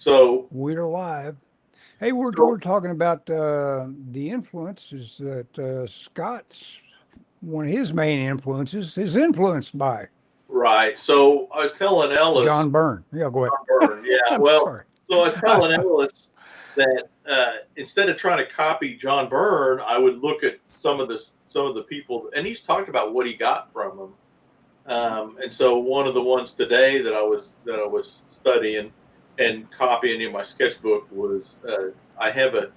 So, We're live. Hey, we're so talking about the influences that Scott's one of his main influences is influenced by right. So I was telling Ellis, John Byrne. Yeah, go ahead. John Byrne, yeah. I'm Well, sorry. so I was telling Ellis that instead of trying to copy John Byrne, I would look at some of the people, and he's talked about what he got from them. And so one of the ones today that I was studying and copying in my sketchbook was I have a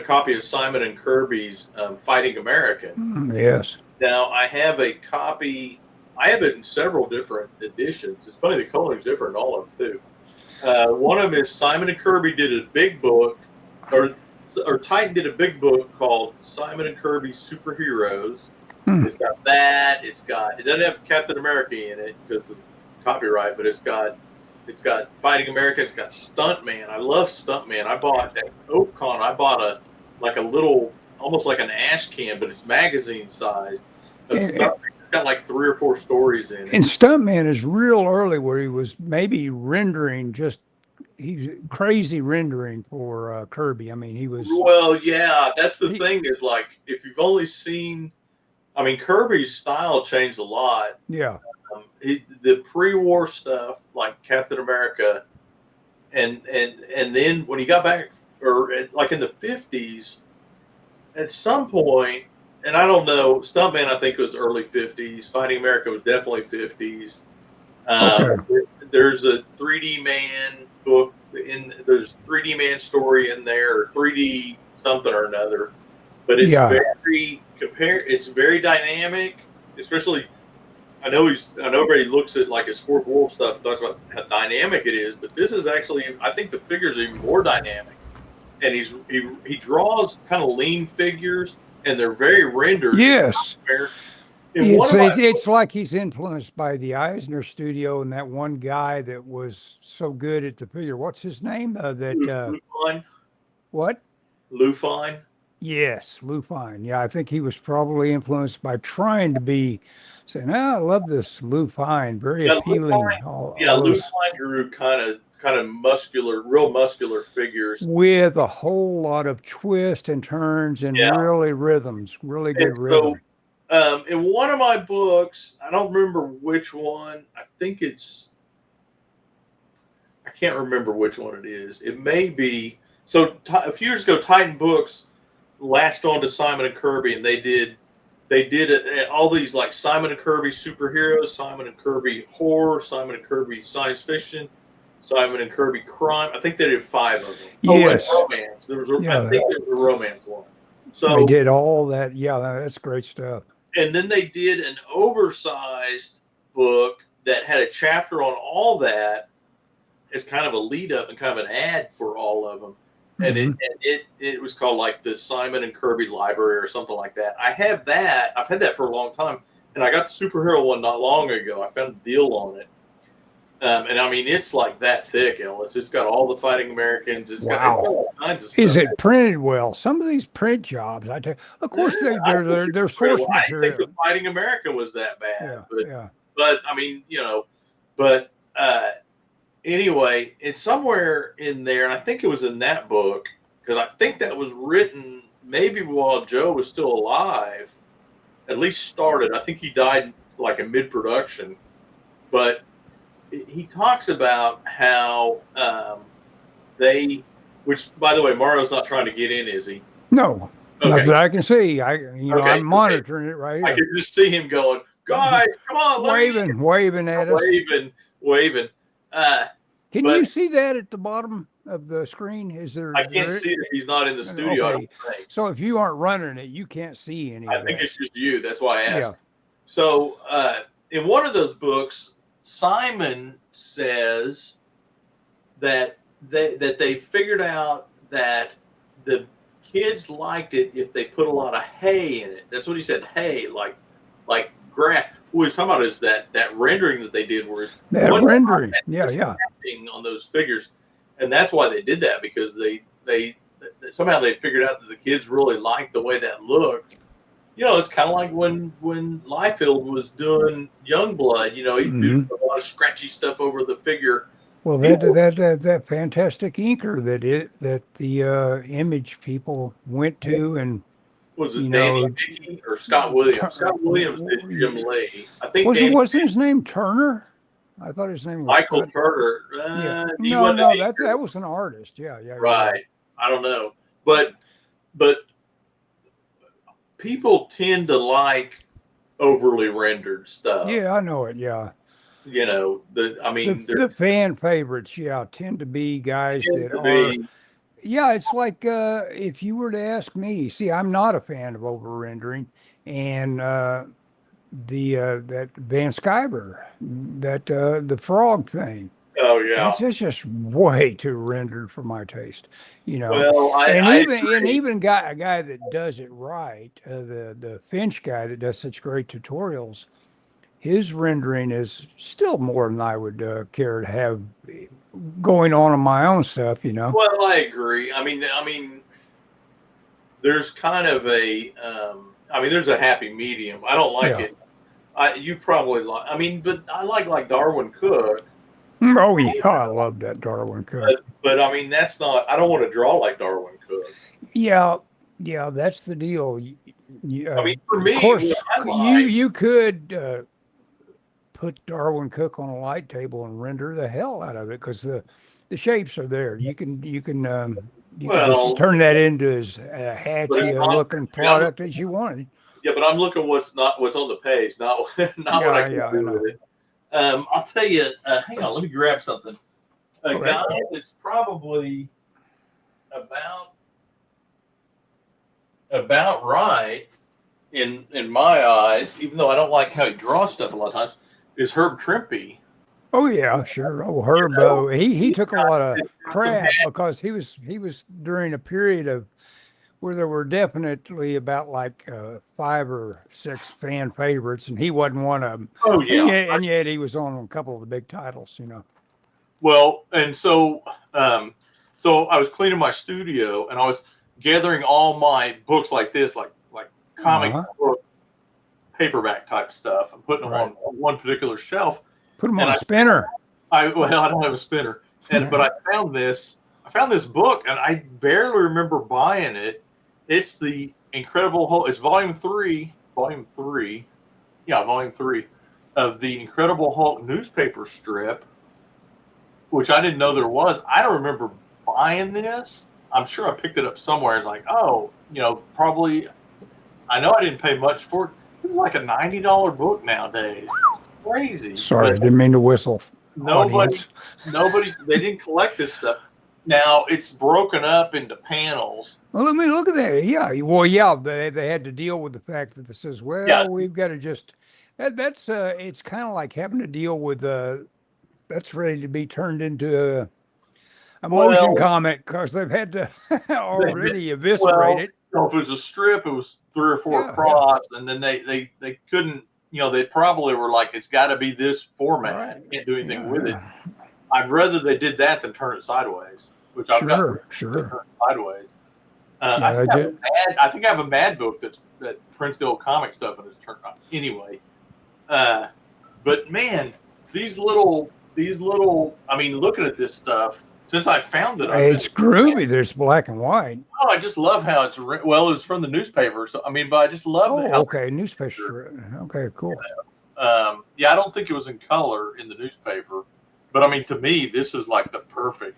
copy of Simon and Kirby's Fighting American. Yes. Now I have a copy. I have it in several different editions. It's funny the coloring's different in all of them too. One of them is Simon and Kirby did a big book, or Titan did a big book called Simon and Kirby Superheroes. Hmm. It's got that. It doesn't have Captain America in it because of copyright, but it's got Fighting America. It's got Stuntman. I love Stuntman. I bought at OakCon. I bought a little, almost like an ash can, but it's magazine sized of And, Stuntman. It's got like 3 or 4 stories in it. and Stuntman is real early where he was maybe rendering just he's crazy rendering for Kirby. I mean, he was Well, yeah, that's the he thing is like if you've only seen, I mean, Kirby's style changed a lot. yeah The pre-war stuff like Captain America, and then when he got back, like in the 50s, at some point, and I don't know, Stuntman I think was early 50s. Fighting America was definitely 50s. okay There's a 3D Man book there's 3D Man story in there, or 3D something or another, but yeah. it's very dynamic, especially. I know everybody looks at like his Fourth World stuff and talks about how dynamic it is, but this is actually, I think the figures are even more dynamic. And he draws kind of lean figures, and they're very rendered. It's not Yes. fair. In one It's, of my it's it's like he's influenced by the Eisner studio and that one guy that was so good at the figure. What's his name? Lufine, What? Lufine, Yes, Lou Fine. Yeah, I think he was probably influenced by trying to be saying, "Oh, I love this Lou Fine, very yeah, appealing." All those Lufine drew kind of muscular, real muscular figures. with a whole lot of twists and turns and Yeah, really rhythms, really and good so rhythm. in one of my books, I don't remember which one. I think I can't remember which one it is. It may be a few years ago. Titan Books latched on to Simon and Kirby, and they did all these like Simon and Kirby superheroes, Simon and Kirby horror, Simon and Kirby science fiction, Simon and Kirby crime. I think they did 5 of them. Oh, and Yes, romance. I yeah, think there was a romance one. they So, did all that. Yeah, that's great stuff. and then they did an oversized book that had a chapter on all that as kind of a lead up and kind of an ad for all of them. Hmm. It was called like the Simon and Kirby Library or something like that. I have that. I've had that for a long time, and I got the superhero one not long ago. I found a deal on it, and I mean it's like that thick, Ellis. It's got all the Fighting Americans. It's got Wow. all kinds of Is stuff. it printed well? Some of these print jobs, I tell you, of course, I think they're it's pretty source well. I didn't think material. the Fighting America was that bad, Yeah, but yeah. I mean but anyway, it's somewhere in there, and I think it was in that book because I think that was written maybe while Joe was still alive, at least started. I think he died like in mid production, but he talks about how they, which by the way, Mario's not trying to get in, is he? No, not Okay, that I can see. I'm okay. monitoring it right I here, can just see him going, guys, come on, let me waving at us. waving. Uh, Can you but see that at the bottom of the screen? I can't see it if he's not in the studio. I don't Okay. think. So if you aren't running it, you can't see any I of think that. it's just you. That's why I Yeah. asked. So in one of those books, Simon says that they figured out that the kids liked it if they put a lot of hay in it. That's what he said. Hay, like grass. What he's talking about is that rendering that they did, where it's That one rendering. Yeah, yeah. on those figures, and that's why they did that because they somehow they figured out that the kids really liked the way that looked. It's kind of like when Liefeld was doing Youngblood. He'd do Hmm. a lot of scratchy stuff over the figure Well, that fantastic inker that the image people went to, and Was you it Danny know, Dickey or Scott Williams? Tur- Scott Williams did Jim Lee. I think Danny wasn't his name Turner? I thought his name was Michael Scott. Turner. Yeah, He no, wasn't no, an that anchor, was an artist. Yeah, yeah, you're right. right? I don't know, but people tend to like overly rendered stuff. Yeah, I know it. Yeah, You know, I mean, there the fan favorites, yeah, tend to be guys tend that to are. be. Yeah, it's like if you were to ask me. See, I'm not a fan of over rendering, and the that Van Skyber, that the frog thing. Oh yeah. That's just way too rendered for my taste, you know. Well, And I agree. even a guy that does it right, the Finch guy that does such great tutorials, his rendering is still more than I would care to have going on my own stuff, you know. Well, I agree. I mean, there's kind of a. I mean, there's a happy medium. I don't like Yeah. it. You probably like. I mean, but I like Darwin Cook. Oh yeah, I love that Darwin Cook. But I mean, that's not. I don't want to draw like Darwin Cook. Yeah, yeah, that's the deal. I mean, for Of me, what course, I like. you could put Darwin Cook on a light table and render the hell out of it because the shapes are there. You can just Well, turn that into as but hatchy it's a not. looking I mean, product as you wanted. yeah, but I'm looking what's on the page, not not what I Yeah, can yeah, I do know. with it. I'll tell you. Hang on, let me grab something. A Okay. guy that's probably about right in my eyes, even though I don't like how he draws stuff a lot of times, is Herb Trimpe. Oh yeah, sure. Oh, You know, Herbo, he he's took a lot of got some crap because he was during a period of where there were definitely about like 5 or 6 fan favorites, and he wasn't one of them. oh yeah. And yet he was on a couple of the big titles, you know. Well, and so I was cleaning my studio and I was gathering all my books like this, like comic Uh-huh. book paperback type stuff, and putting them Right. on one particular shelf. Put him And on a spinner. well, I don't have a spinner, but I found this book, and I barely remember buying it. It's the Incredible Hulk. It's volume three, yeah, volume three of the Incredible Hulk newspaper strip, which I didn't know there was. I don't remember buying this. I'm sure I picked it up somewhere. It's like, oh, probably. I know I didn't pay much for it. It was like a $90 book nowadays. It's crazy. Sorry, I But didn't mean to whistle. nobody, Audience. they didn't collect this stuff. Now it's broken up into panels. Well, let me look at that. Yeah. Well, yeah, they had to deal with the fact that this says, Yeah, well, we've got to just that's it's kind of like having to deal with that's ready to be turned into a motion well, comic because they've had to they, already eviscerate well, it. if it was a strip, it was 3 or 4 Yeah, yeah. across, and then they couldn't. They probably were like, it's got to be this format. Right. You can't do anything Yeah, with it. yeah. I'd rather they did that than turn it sideways, which I've got Sure, to sure. turn it sideways. Yeah, they did. I think I have a Mad book that prints the old comic stuff and it's turned on. Anyway, but man, these little. I mean, looking at this stuff since I found it, It's groovy. There's black and white. oh, I just love how well, it's from the newspaper. So I mean, but I just love Oh, how. okay. Newspaper. Okay, cool. Yeah, I don't think it was in color in the newspaper, but I mean, to me, this is like the perfect.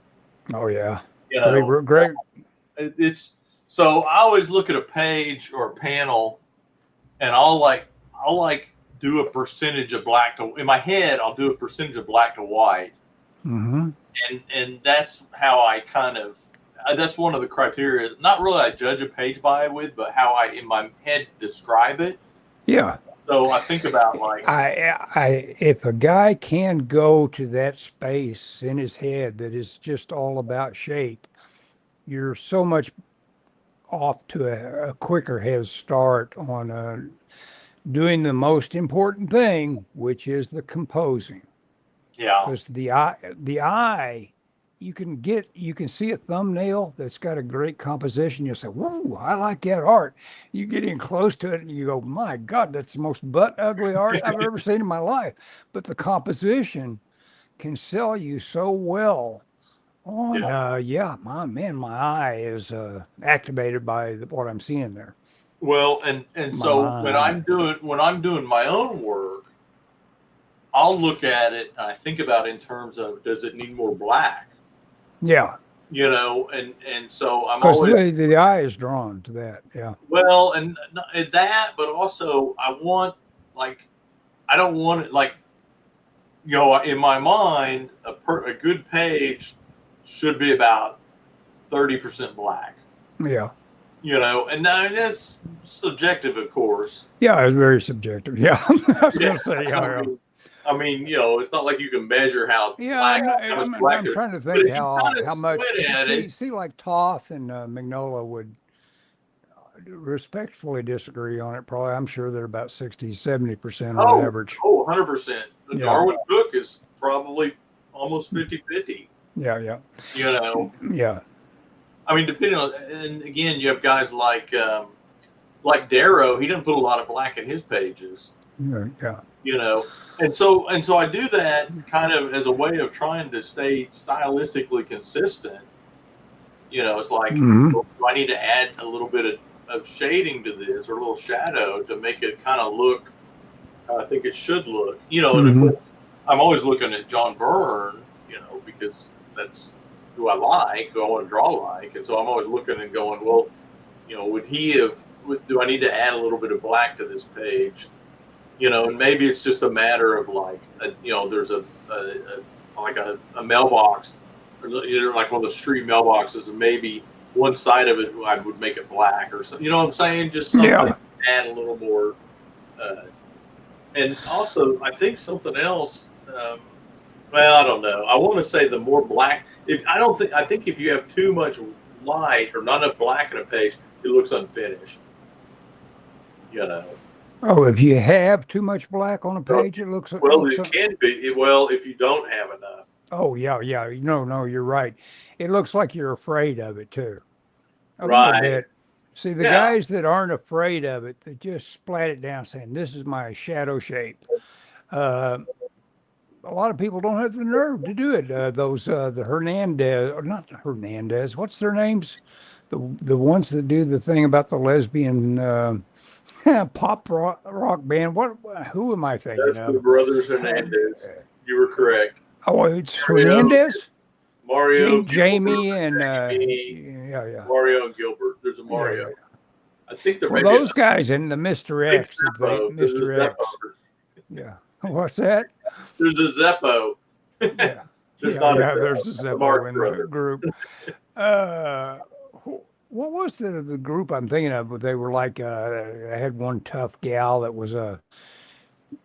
Oh yeah. You know, Great. it's so I always look at a page or a panel, and I'll do a percentage of black to in my head. I'll do a percentage of black to white, Mm-hmm. and that's how I kind of. That's one of the criteria. Not really I judge a page by with, but how I in my head describe it. Yeah. So I think about like If a guy can go to that space in his head that is just all about shape, you're so much off to a quicker head start on doing the most important thing, which is the composing. yeah. Because the eye, you can see a thumbnail that's got a great composition. You'll say, "Whoa, I like that art." You get in close to it and you go, "My God, that's the most butt ugly art I've ever seen in my life." But the composition can sell you so well on, my eye is activated by what I'm seeing there. Well, and so when My, I'm doing my own work, I'll look at it and I think about it in terms of, does it need more black? yeah, And so I'm because always, the eye is drawn to that. Yeah, well, and that, but also I want, like, I don't want it, like, in my mind, a good page should be about 30% black. yeah, And now that's subjective, of course. yeah. It's very subjective. Yeah, I was Yeah, gonna say, I yeah, mean, it's not like you can measure how yeah. black, how much black I'm there is. trying to But think if you kind of how much. squint at it, See, like Toth and Magnolia would respectfully disagree on it. Probably, I'm sure they're about 60-70% on oh, average. 100%. The Yeah, Darwin Cook is probably almost 50-50. yeah, yeah, You know, yeah, I mean, depending on, and again, you have guys like Darrow. He doesn't put a lot of black in his pages. yeah, yeah. And so I do that kind of as a way of trying to stay stylistically consistent. It's like, Hmm. well, do I need to add a little bit of shading to this, or a little shadow, to make it kind of look how I think it should look? And of Hmm. course, I'm always looking at John Byrne, because that's who I like, who I want to draw like. And so I'm always looking and going, well, do I need to add a little bit of black to this page? And maybe it's just a matter of, like, there's a mailbox, or like one of the street mailboxes, and maybe one side of it I would make it black or something. You know what I'm saying? Just something Yeah. to add a little more. And also, I think something else. Well, I don't know. I want to say the more black. I think if you have too much light or not enough black in a page, it looks unfinished. Oh, if you have too much black on a page, it looks. Well, it can be. Well, if you don't have enough. Oh yeah, yeah. No, you're right. It looks like you're afraid of it too. A little Right. bit. See, the Yeah. guys that aren't afraid of it, that just splat it down, saying, "This is my shadow shape." Uh, a lot of people don't have the nerve to do it. The Hernandez, or not the Hernandez. What's their names? The ones that do the thing about the lesbian pop rock band. Who am I thinking That's of? the Brothers Hernandez. You were correct. Oh, it's Mario, Hernandez, Mario, Jamie, Gilbert, and Jamie, yeah. Mario and Gilbert. There's a Yeah, Mario. yeah. I think there Well, may be those guys and the Mr. big X, Zeppo. There's a Mr. X. Zeppo. Yeah. What's that? There's a Zeppo. Yeah. There's yeah, not a Zeppo. there's a Zeppo Mark in brother. the group. What was the group I'm thinking of? They were like, I had one tough gal that was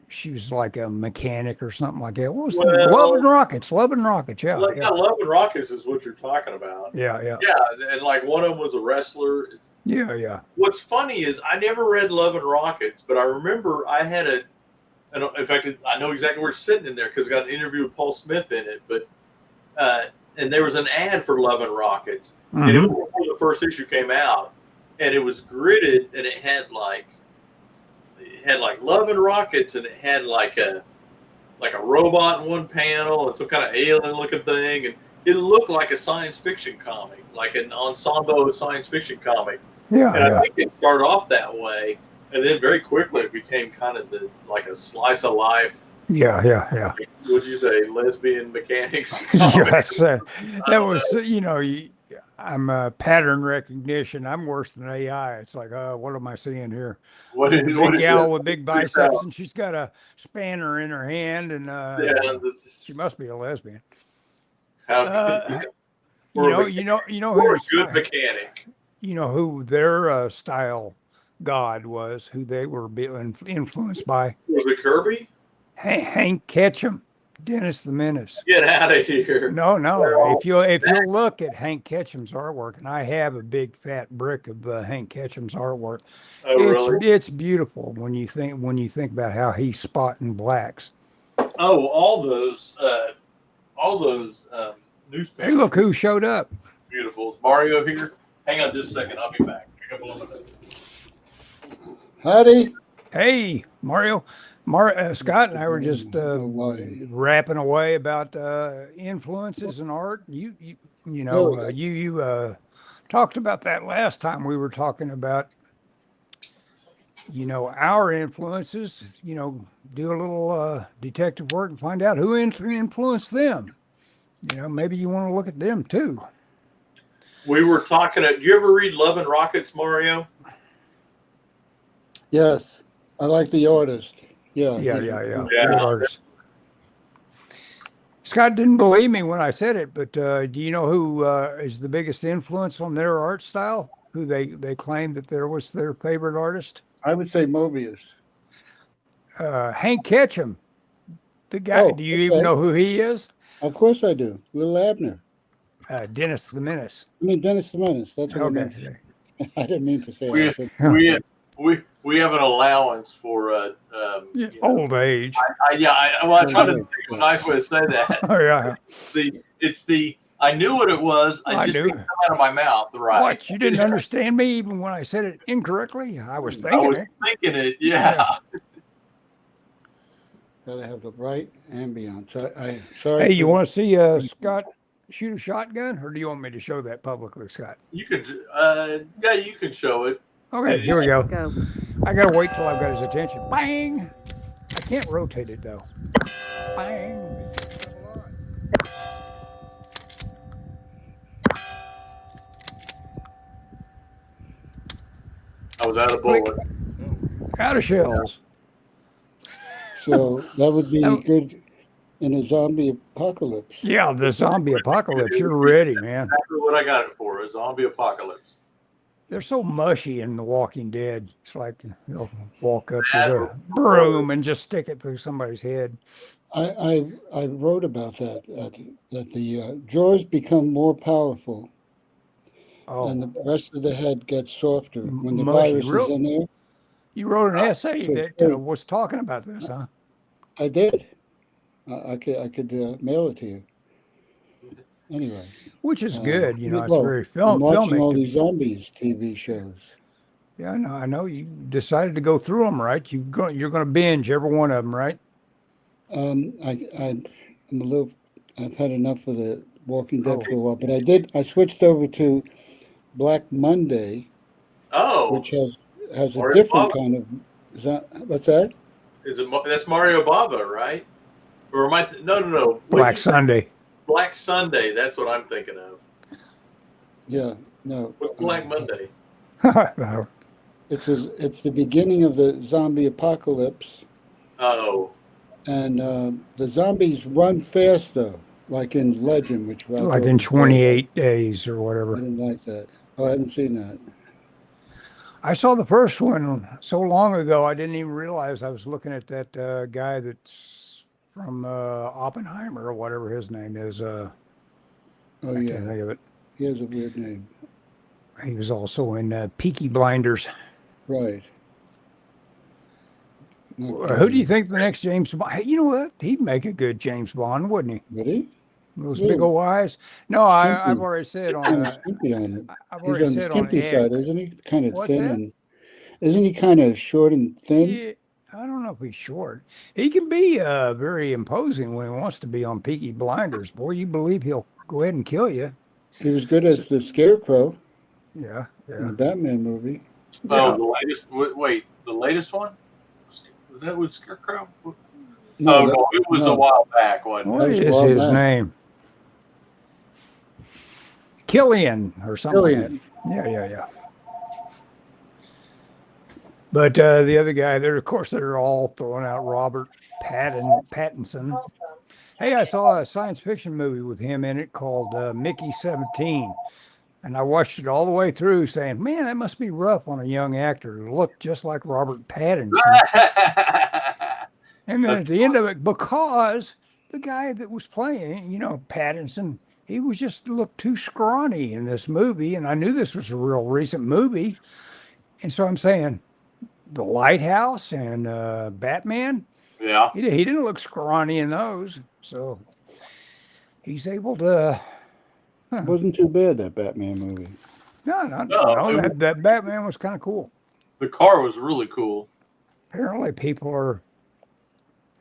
she was like a mechanic or something like that. What was the Love and Rockets? Love and Rockets, yeah. Like, yeah, Love and Rockets is what you're talking about. Yeah. Yeah, and like one of them was a wrestler. Yeah. What's funny is I never read Love and Rockets, but I remember I had in fact, I know exactly where it's sitting in there because I got an interview with Paul Smith in it. But and there was an ad for Love and Rockets, and it was before the first issue came out, and it was gridded, and it had like Love and Rockets, and it had like a robot in one panel and some kind of alien looking thing, and it looked like a science fiction comic, like an ensemble science fiction comic. Yeah. And I think it started off that way, and then very quickly it became kind of like a slice of life. Yeah. Would you say lesbian mechanics? Yes, that was I'm pattern recognition. I'm worse than AI. It's like, what am I seeing here? What Big is gal it? with big biceps, and she's got a spanner in her hand, and she must be a lesbian. How you know or a who's good mechanic. You know who their style god was, who they were being influenced by? Was it Kirby? Hank Ketchum, Dennis the Menace. Get out of here! No. If you'll look at Hank Ketchum's artwork, and I have a big fat brick of Hank Ketchum's artwork. Oh, really? It's beautiful when you think about how he's spotting blacks. Oh, all those newspapers. Hey, look who showed up! Beautiful. Is Mario here? Hang on just a second. I'll be back. Pick up a little bit. Howdy. Hey, Mario. Scott and I were just why. rapping away about influences in art. You know, you talked about that last time we were talking about, you know, our influences. You know, do a little detective work and find out who influenced them. You know, maybe you want to look at them too. We were talking. Do you ever read Love and Rockets, Mario? Yes, I like the artist. Yeah. Yeah. Yeah. Great artist. Scott didn't believe me when I said it, but do you know who is the biggest influence on their art style? Who they claim that there was their favorite artist? I would say Mobius. Hank Ketchum. The guy. Oh, Do you even okay. know who he is? Of course I do. Little Abner. Dennis the Menace. I mean, Dennis the Menace. That's what I meant. Okay. I didn't mean to say We that. I said, we have an allowance for Yeah, old age. I tried to think of a nice way to say that. Oh yeah. I knew what it was. I I just knew. didn't come out of my mouth right. What? You didn't understand me even when I said it incorrectly? I was I thinking was it. thinking it. Yeah. gotta have the right ambience. Sorry. Hey, you for- want to see Scott shoot a shotgun, or do you want me to show that publicly, Scott? You could. Yeah, you can show it. Okay, here we go. Go. I gotta wait till I've got his attention. Bang! I can't rotate it though. Bang! I was out of Click. bullet. Out of shells. So that would be Oh. good in a zombie apocalypse. Yeah, the zombie apocalypse. You're ready, man. Exactly what I got it for. A zombie apocalypse. They're so mushy in The Walking Dead. It's like you'll walk up with a broom and just stick it through somebody's head. I wrote about that the jaws become more powerful Oh, and the rest of the head gets softer when the Mushy. virus Real- is in there. you wrote an essay so that great. was talking about this, huh? I did. I could mail it to you. Anyway, Which is good. You know, it's well, very I'm watching all filmic. these zombies TV shows. Yeah, I know. You decided to go through them, right? You're going to binge every one of them, right? I'm a little. I've had enough of the Walking Dead Oh. for a while, but I switched over to Black Monday, Oh, which has a Mario different Bava. kind of. What's that? is it? That's Mario Bava, right? Or am I? No. Black Sunday. Black Sunday. That's what I'm thinking of. Yeah, no. What's Black Monday? It's the beginning of the zombie apocalypse, Oh, and the zombies run fast though, like in Legend, which Rob Like in always said. 28 days or I whatever. didn't like that. Oh, I haven't seen that. I saw the first one so long ago, I didn't even realize I was looking at that guy that's from Oppenheimer or whatever his name is. Oh I can't yeah, think of it. he has a weird name. He was also in Peaky Blinders. Right. Who do you think the next James Bond? Hey, you know what? He'd make a good James Bond, wouldn't he? Would he? Those Yeah. big old eyes. No, I've Skimpy. already said on. Kind of skimpy on it. I've He's already on the said on skimpy X. side, isn't he? Kind of What's thin, that? and isn't he kind of short and thin? Yeah, I don't know if he's short. He can be very imposing when he wants to be on Peaky Blinders. Boy, you believe he'll go ahead and kill you. He was good as the Scarecrow Yeah, in yeah. the Batman movie. oh, the latest. Wait, the latest one? Was that with Scarecrow? No, No, it was no. a while back, wasn't What was is well his back. name? Killian or something. like Killian. that. Yeah. But the other guy, of course, they're all throwing out Robert Pattinson. Hey, I saw a science fiction movie with him in it called Mickey 17. And I watched it all the way through saying, man, that must be rough on a young actor to look just like Robert Pattinson. And then at the end of it, because the guy that was playing, you know, Pattinson, he was just looked too scrawny in this movie. And I knew this was a real recent movie. And so I'm saying, The Lighthouse and Batman, Yeah. he didn't look scrawny in those. So he's able to. It wasn't too bad, that Batman movie. No, that Batman was kind of cool. The car was really cool. Apparently, people are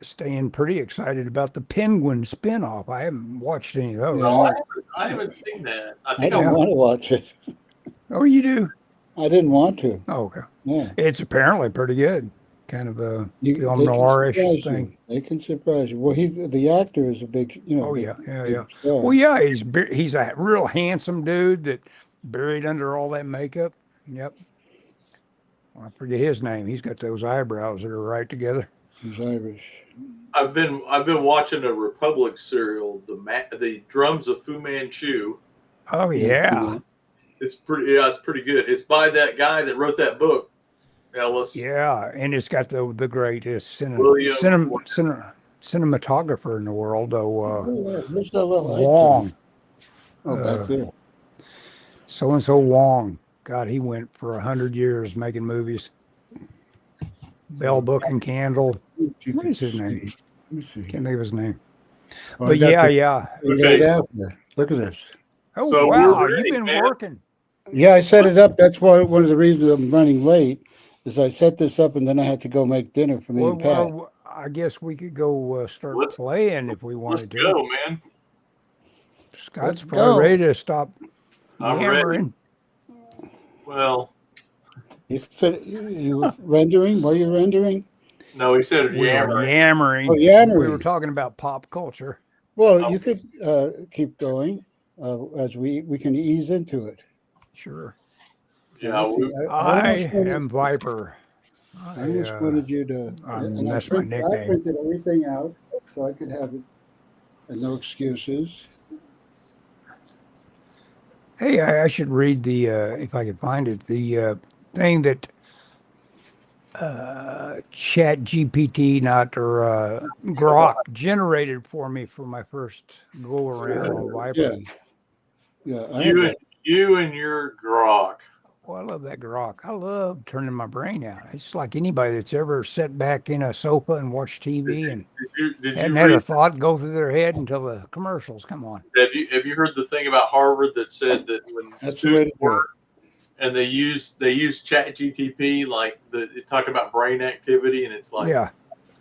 staying pretty excited about the Penguin spinoff. I haven't watched any of those. Yeah. No, I haven't seen that. I I think didn't Yeah. want to watch it. Oh, you do? I didn't want to. Oh, okay. Yeah. It's apparently pretty good. Kind of a They film can noirish surprise thing. you. They can surprise you. Well, the actor is a big, Oh big, yeah, yeah, big yeah. star. Well, yeah, he's a real handsome dude that buried under all that makeup. Yep. I forget his name. He's got those eyebrows that are right together. He's Irish. I've been watching a Republic serial, the Drums of Fu Manchu. Oh yeah, It's pretty good. It's by that guy that wrote that book, Ellis. yeah, and it's got the greatest William- cinematographer in the world, though. Where's that little icon? Wong, Oh, back there. so and so Wong. God, he went for 100 years making movies. Bell, Book, and Candle. You What can is his see. name? Let me see. Can't think of his name. Oh, I But got yeah, the- yeah. Okay. right after. Look at this. Oh So wow, we're ready, you've been man. working. Yeah, I set it up. That's why one of the reasons I'm running late is I set this up and then I had to go make dinner for me and Pat. Well, I guess we could go start Let's- playing if we Let's wanted to. go, man. Scott's Let's probably go. ready to stop I'm ready. yammering. Well, You rendering? Were you rendering? no, he said We were yammering. yammering. Oh, yammering. We were talking about pop culture. Well, Oh. you could keep going as we can ease into it. Sure. Yeah, Let's see, we, I almost wanted- am Viper. I almost wanted you to. and that's my I nickname. printed everything out so I could have it and no excuses. Hey, I should read the, if I could find it, the thing that Chat GPT, Grok, generated for me for my first go around on Viper. Yeah. Yeah. I have that. you and your grok. Well, I love that Grok. I love turning my brain out. It's like anybody that's ever sat back in a sofa and watched TV and Did hadn't you had a read? thought go through their head until the commercials. Come on. Have you heard the thing about Harvard that said that when That's the way to students do it. work and they use Chat GTP, like it talk about brain activity, and it's like Yeah.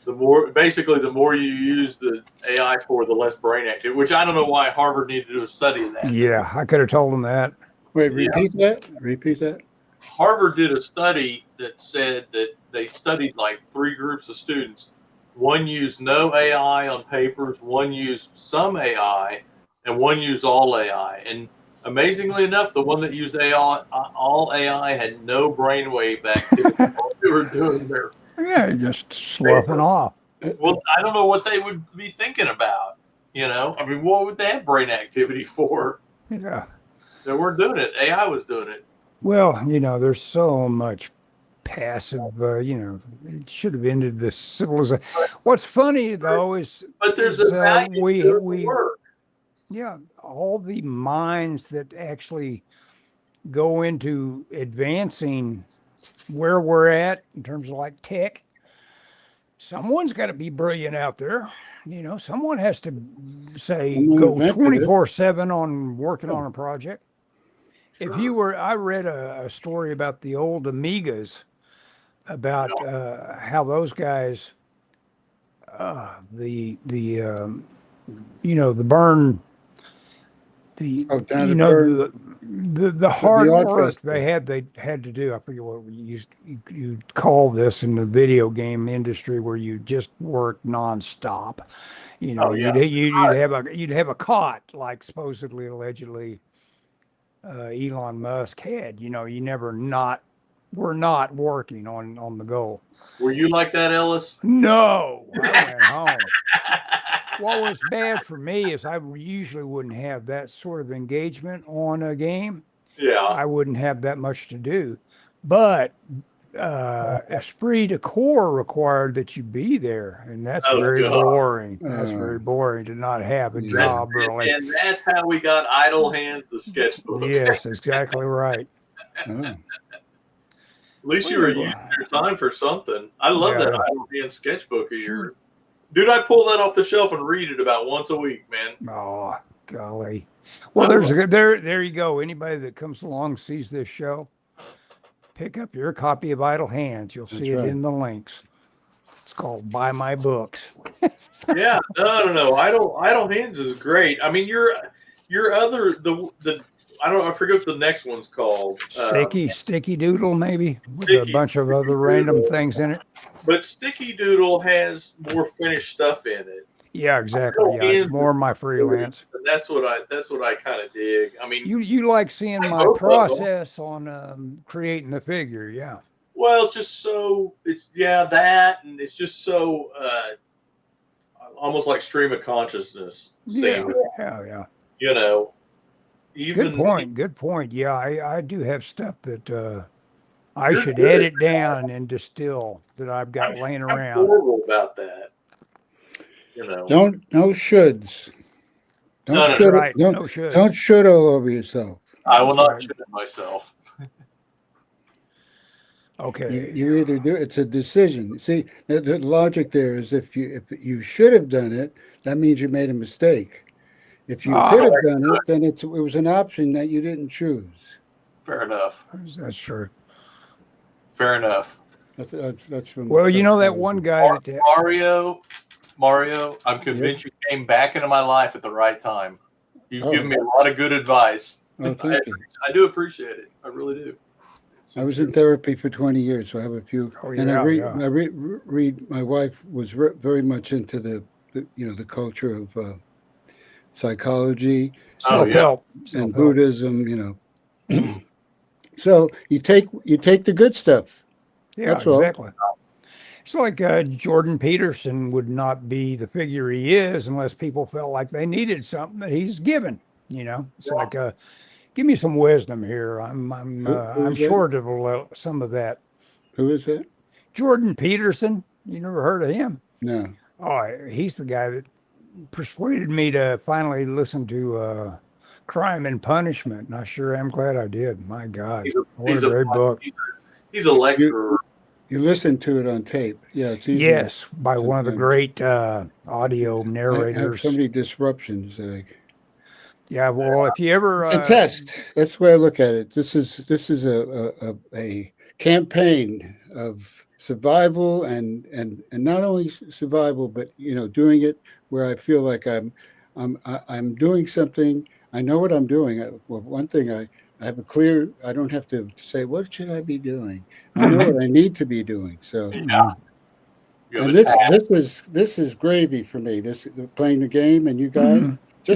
the more you use the AI for, the less brain activity. Which I don't know why Harvard needed to do a study of that. Yeah. I could have told them that. Wait, Yeah. repeat that? Repeat that? Harvard did a study that said that they studied like 3 groups of students. One used no AI on papers, one used some AI, and one used all AI. And amazingly enough, the one that used all AI had no brainwave activity while they were doing their. Yeah. Just sloughing off. Well, I don't know what they would be thinking about. I mean, what would they have brain activity for? Yeah. They weren't doing it. AI was doing it. Well, there's so much passive, it should have ended this civilization. What's funny though is, But there's Is, a value we- to we- the work. yeah, all the minds that actually go into advancing where we're at in terms of like tech, someone's got to be brilliant out there. Someone has to say, Someone go invented it. 24/7 on working on a project. If Sure. you were, I read a story about the old Amigas, about how those guys, the burn, Oh, down you at know, Burn. the hard art work festival. they had to do. I forget what you call this in the video game industry, where you just work nonstop. Oh, yeah. You'd have a cot, like supposedly allegedly Elon Musk had. We're not working on the goal. Were you like that, Ellis? No, I went home. What was bad for me is I usually wouldn't have that sort of engagement on a game. Yeah. I wouldn't have that much to do. But esprit de corps required that you be there, and that's Oh, very God. boring. That's Uh, very boring to not have a That's- job, really. And that's how we got Idle Hands, the sketchbook. Yes, exactly right. Oh. At least you were Well, using your time for something. I love Yeah. that Idle Hands sketchbook of Sure. yours. Dude, I pull that off the shelf and read it about once a week, man. Oh, golly. Well, there you go. Anybody that comes along, sees this show, pick up your copy of Idle Hands. You'll see That's it right. in the links. It's called Buy My Books. Yeah, no. Idle Hands is great. I mean, your other the I forget what the next one's called. Sticky Doodle, maybe, with a Sticky- bunch of other random things in it. But Sticky Doodle has more finished stuff in it. Yeah, exactly. Yeah, it's more my freelance. And that's what I kind of dig. I mean, You like seeing my both of them. process on creating the figure, yeah. well, it's just so that, and it's just so almost like stream of consciousness. Yeah, Same, yeah. you know. Even Good point. Yeah, I do have stuff that I should edit down and distill that I've got laying I'm around. horrible about that. You know. No shoulds. No, should. right. Don't, No should. don't should all over yourself. I will That's not right. shoot it myself. Okay. You either do. It's a decision. See, the logic there is if you should have done it, that means you made a mistake. If you could have done it, then it was an option that you didn't choose. Fair enough. That's true. Fair enough. That's from. Well, you know that one guy that Mario, I'm convinced you came back into my life at the right time. You've given me a lot of good advice. Oh, thank you. I do appreciate it. I really do. I was in therapy for 20 years, so I have a few. Oh, and I yeah, read. My wife was very much into the culture of psychology self-help and Buddhism. So you take the good stuff. Yeah, That's all. exactly. It's like Jordan Peterson would not be the figure he is unless people felt like they needed something that he's given. It's like give me some wisdom here. I'm short of some of that. Who is that? Jordan Peterson. You never heard of him? No. Oh, he's the guy that persuaded me to finally listen to Crime and Punishment, and I sure am glad I did. My God, what a great book. He's a lecturer. You listen to it on tape. Yeah, it's easy. Yes, by one of the great audio narrators. I have so many disruptions that Yeah, well, if you ever a test. That's the way I look at it. This is a campaign of survival and not only survival, but doing it where I feel like I'm doing something. I know what I'm doing. One thing I have a clear. I don't have to say what should I be doing. I know what I need to be doing. So Yeah. and this is gravy for me. This playing the game and you guys. I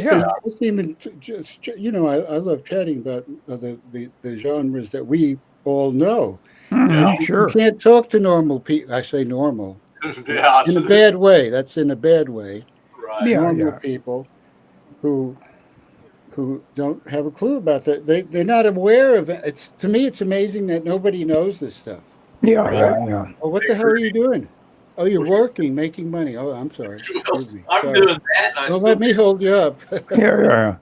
love chatting about the genres that we all know. Sure. You can't talk to normal people. I say normal. Yeah. In a bad way. That's in a bad way. Right. Yeah, Normal people who don't have a clue about that. They're not aware of it. To me, it's amazing that nobody knows this stuff. Yeah. Oh, what the hell are you doing? Oh, you're working, making money. Oh, I'm sorry. I'm doing that. Well, let me hold you up. Yeah.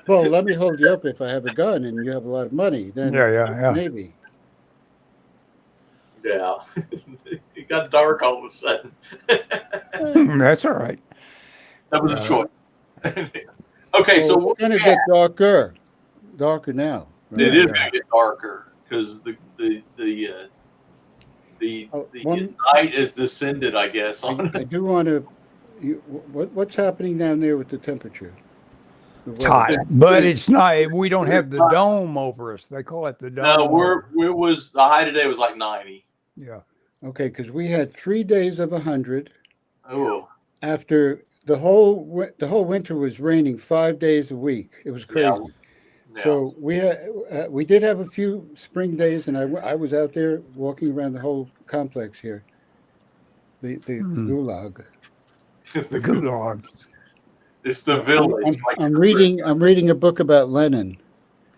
Well, let me hold you up if I have a gun and you have a lot of money. Then maybe. Yeah. It got dark all of a sudden. That's all right. That was a choice. Okay, so it's going to get darker now. Right? It is going to get darker because the night is descended, I guess. I do want to. What's happening down there with the temperature? It's hot, but it's not. We don't have the dome over us. They call it the dome. No, the high today was like 90. Yeah. Okay, because we had 3 days of 100. Oh. After the whole winter was raining 5 days a week. It was crazy. Yeah. So we did have a few spring days, and I was out there walking around the whole complex here. The gulag. The gulag. It's the village. I'm reading a book about Lenin.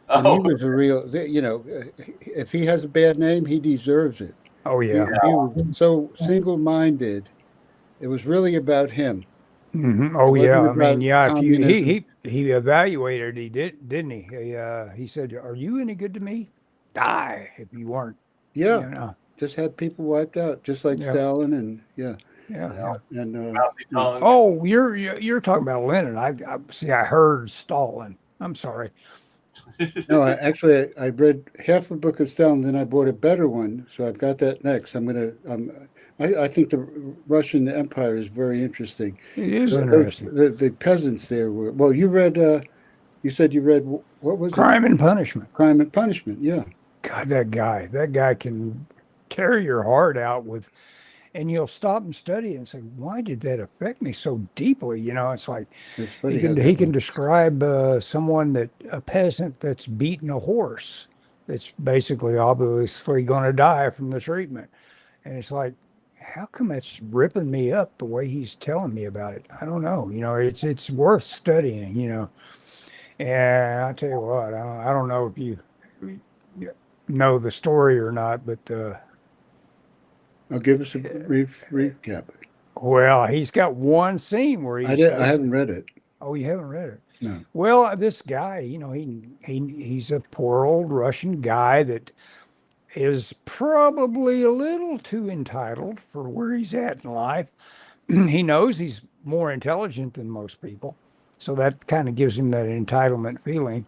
And he was a real. If he has a bad name, he deserves it. Oh yeah. He was so single-minded. It was really about him. Mm-hmm. Oh yeah. I mean, yeah. If he evaluated, didn't he? He said, "Are you any good to me? Die if you weren't." Yeah. Just had people wiped out, just like Stalin and Yeah. And you're talking about Lenin. I heard Stalin. I'm sorry. No, I read half a book of Stalin, then I bought a better one, so I've got that next. I think the Russian Empire is very interesting. It is Those interesting. the peasants there were well. You read. You said you read what was it? Crime and Punishment. Crime and Punishment. Yeah. God, that guy can tear your heart out with, and you'll stop and study it and say, why did that affect me so deeply? You know, it's like It's funny he how can that he can works. describe a peasant that's beaten a horse that's basically obviously going to die from the treatment, and it's like, how come it's ripping me up the way he's telling me about it? I don't know. You know, it's worth studying. You know, and I tell you what, I don't know if you know the story or not, but I'll give us a brief recap. well, he's got one scene where he's I haven't read it. oh, you haven't read it. No. Well, this guy, you know, he's a poor old Russian guy that is probably a little too entitled for where he's at in life. He knows he's more intelligent than most people, so that kind of gives him that entitlement feeling.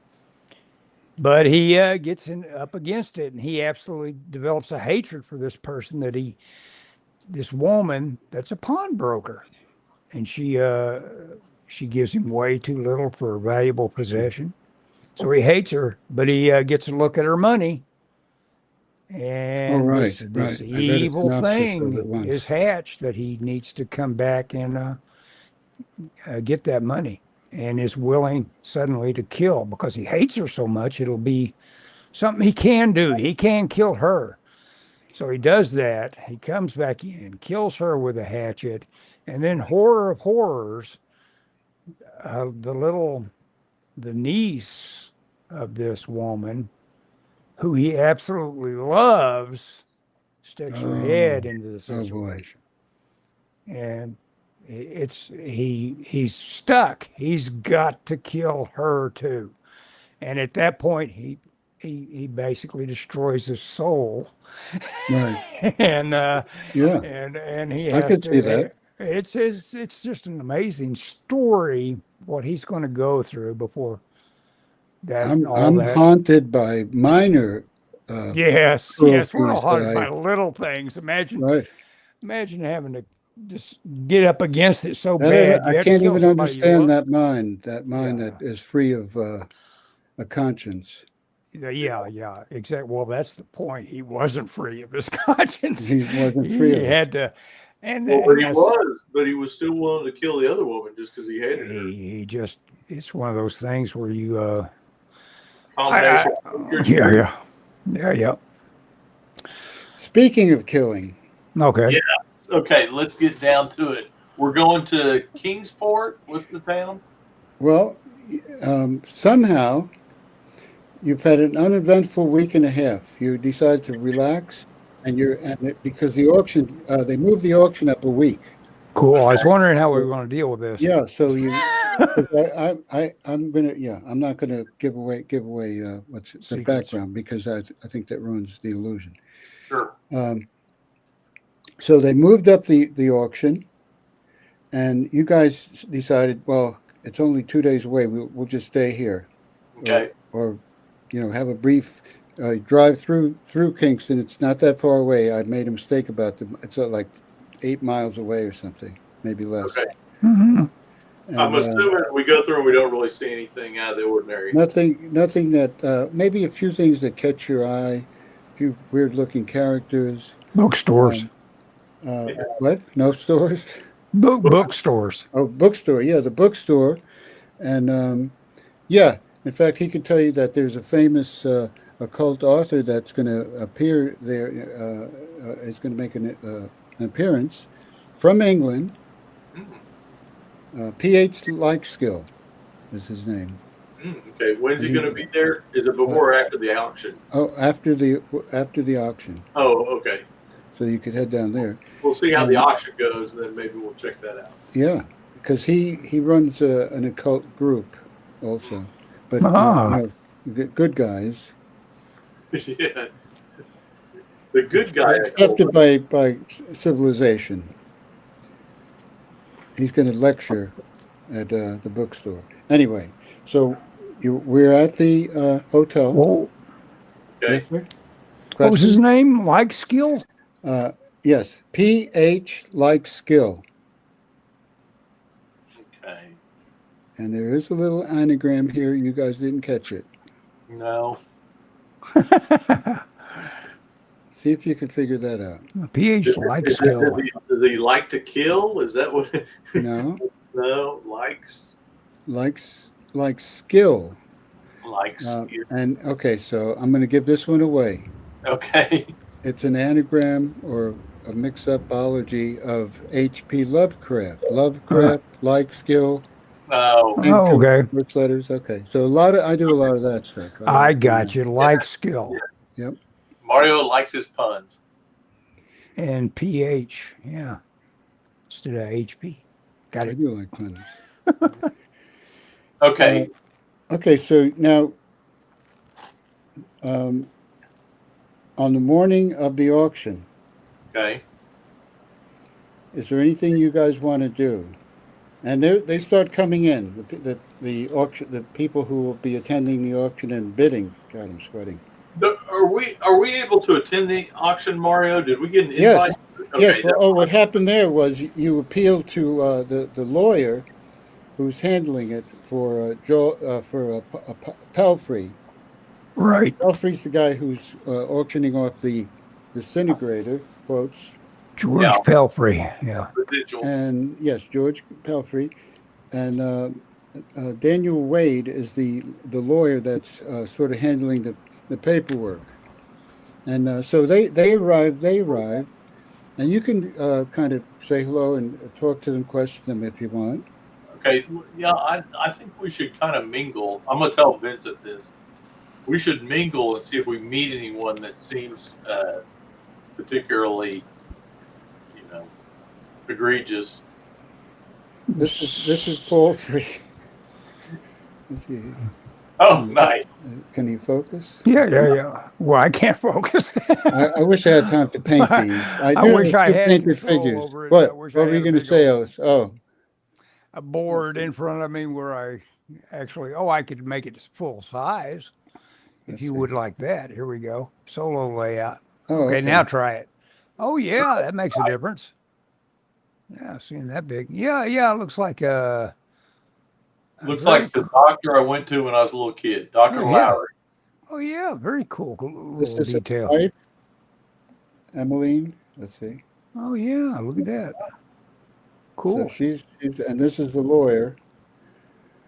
But he gets up against it, and he absolutely develops a hatred for this person this woman that's a pawnbroker, and she gives him way too little for a valuable possession. So he hates her, but he gets a look at her money, and right, this right. I read a evil synopsis of thing it once. is hatched that he needs to come back and get that money, and is willing suddenly to kill because he hates her so much. It'll be something he can do. He can kill her. So he does that. He comes back in, kills her with a hatchet, and then horror of horrors, the niece of this woman, who he absolutely loves, sticks her head into the Oh boy. situation, and he's stuck. He's got to kill her too, and at that point he basically destroys his soul, Right. and Yeah. and he I has could see to. that. It's just an amazing story what he's going to go through before I'm that. haunted by minor Yes, yes, we're all cruelties that haunted by little things. right. Imagine having to just get up against it so bad I you have to can't kill even somebody you understand love. that mind Yeah. that is free of a conscience. Yeah, exactly. Well, that's the point. He wasn't free of his conscience. He wasn't free He of it. had to, Well, and but he was still willing to kill the other woman just because he hated her. he just, it's one of those things where you, Combination. yeah. Speaking of killing, Okay. Yeah. Okay, let's get down to it. We're going to Kingsport. What's the town? well, somehow you've had an uneventful week and a half. You decided to relax, because the auction they moved the auction up a week. Cool. I was wondering how we were going to deal with this. Yeah, so I'm not gonna give away what's the Secrets. background because I think that ruins the illusion. Sure. So they moved up the auction, and you guys decided, well, it's only 2 days away. We'll just stay here, Okay. or have a brief drive through Kingston. It's not that far away. I made a mistake about it's like 8 miles away or something, maybe less. Okay. Mm-hmm. And, I'm assuming we go through and we don't really see anything out of the ordinary. nothing that maybe a few things that catch your eye, a few weird looking characters. Bookstores. What? No stores? Bookstores. Oh, bookstore. Yeah, the bookstore. And yeah, in fact, he could tell you that there's a famous occult author that's going to appear there. Is going to make an appearance from England. P.H. Likeskill is his name. Okay, when's he going to be there? Is it before or after the auction? Oh, after the auction. Oh, okay. So you could head down there. We'll see how the auction goes, and then maybe we'll check that out. Yeah, because he runs an occult group also, but good guys. Yeah. The good guy. Accepted by civilization. He's going to lecture at the bookstore. Anyway, so We're at the hotel. Well, Okay. Yes, sir. what was his Question? name? Like Skill? Yes, PH like skill. Okay. And there is a little anagram here. You guys didn't catch it. No. See if you can figure that out. PH Like Skill. Does he like to kill? Is that what? No, No, likes like skill. likes. And okay, so I'm going to give this one away. Okay. It's an anagram or a mix-upology of H.P. Lovecraft. Lovecraft, like skill, No. and Oh, okay. first letters. Okay, so I do a lot of that stuff. I got you. Like Skill. Yep. Mario likes his puns. And PH. Yeah. Instead of HP. Got I it. do like puns. Okay. Okay, so now, on the morning of the auction, Okay. is there anything you guys want to do? And they start coming in. The auction, the people who will be attending the auction and bidding. God, I'm sweating. Are we able to attend the auction, Mario? Did we get an Yes. invite? Okay, Yes. Well, what happened there was you appealed to the lawyer who's handling it for Pelfrey. Right. Pelfrey's the guy who's auctioning off the disintegrator quotes. George Yeah. Pelfrey. Yeah. Residual. And yes, George Pelfrey, and Daniel Wade is the lawyer that's sort of handling the paperwork. And so they arrive, and you can kind of say hello and talk to them, question them if you want. Okay. Yeah, I think we should kind of mingle. I'm gonna tell Vincent this. We should mingle and see if we meet anyone that seems particularly, egregious. This is Paul Free. Let's see. Oh, nice. Can you focus? Yeah. Well, I can't focus. I wish I had time to paint these. I do wish have I two had painted control figures. over it. I What? wish What I were had you a going to big say, old- Ellis? Oh, A board in front of me where I actually, I could make it full size if Let's you see. would like that. Here we go. Solo layout. oh, Okay, now try it. Oh, yeah, that makes a difference. Yeah, seeing that big. Yeah, it looks like Looks very like the doctor I went to when I was a little kid, Dr. Yeah. Lowry. Oh, yeah, very cool This little is a detail. wife, Emmeline. Let's see. Oh, yeah, look at that. So Cool. she's and this is the lawyer.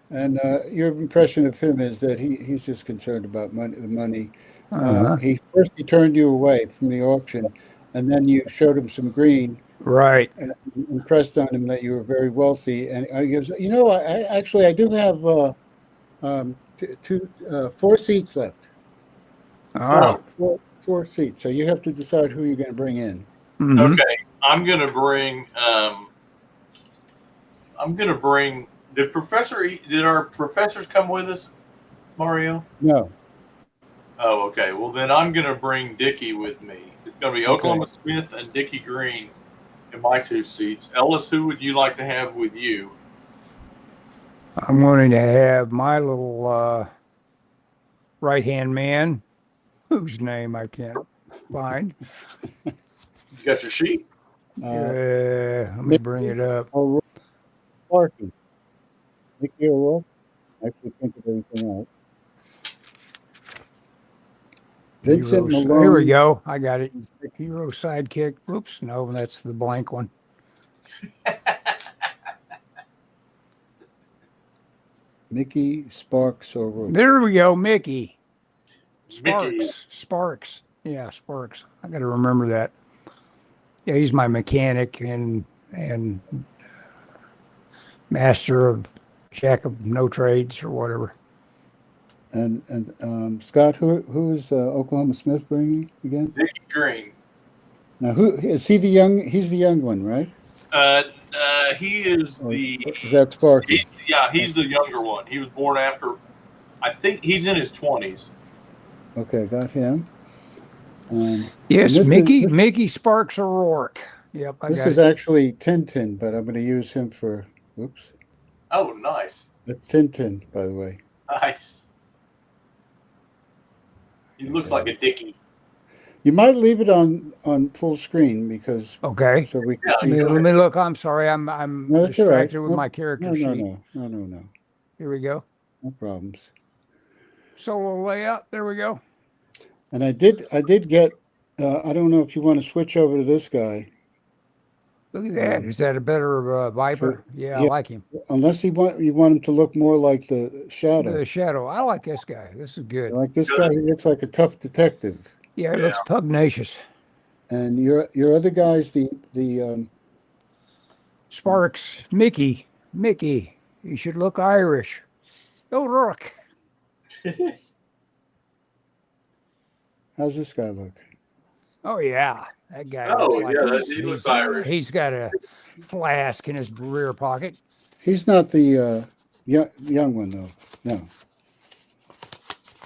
And your impression of him is that he's just concerned about money. The money. Uh-huh. He turned you away from the auction, and then you showed him some green. Right. And impressed on him that you were very wealthy. And I goes, I do have 4 seats left. Oh. Four seats. So you have to decide who you're going to bring in. Mhm. Okay, I'm gonna bring. Did our professors come with us, Mario? No. Oh, okay. Well, then I'm gonna bring Dickie with me. It's gonna be Oklahoma Smith and Dickie Green in my 2 seats. Ellis, who would you like to have with you? I'm going to have my little right-hand man, whose name I can't find. You got your sheet? Let me bring it up. O'Rourke. Sparky. Mickey O'Rourke. I actually think of everything else. Vincent Hero- Malone. Here we go. I got it. Hero sidekick. Oops, no, that's the blank one. Mickey Sparks O'Rourke. There we go, Mickey. Sparks. Mickey. Sparks. Yeah, Sparks. I got to remember that. Yeah, he's my mechanic and master of jack of no trades or whatever. And Scott, who is Oklahoma Smith bringing again? Dickie Green. Now, who is he? The young? He's the young one, right? He is Or the. is that Sparky? He's the younger one. He was born after. I think he's in his 20s. Okay, got him. Yes, this is- Mickey this- Mickey Sparks O'Rourke. Yep, I This got is it. actually Tintin, but I'm going to use him for. Whoops, Oh, nice. that's Tintin, by the way. Nice. He looks like a Dickie. You might leave it on full screen because Okay. so we can Yeah, Let see. me, let me look. I'm sorry. I'm No, that's all right. distracted with my character No, sheet. no. Here we go. No problems. Solo layout. There we go. And I did get. I don't know if you want to switch over to this guy, Look at that. Is that a better Viper? Yeah, I yeah. like him. unless you want him to look more like the Shadow. The Shadow. I like this guy. This is good. Like this guy, he looks like a tough detective. Yeah, it Yeah. looks pugnacious. And your other guy's the Sparks. Mickey. You should look Irish. Oh, look. how's this guy look? Oh, yeah. That guy Oh, looks like yeah, he's, he looks he's- Irish. He's got a flask in his rear pocket. He's not the young one though. No.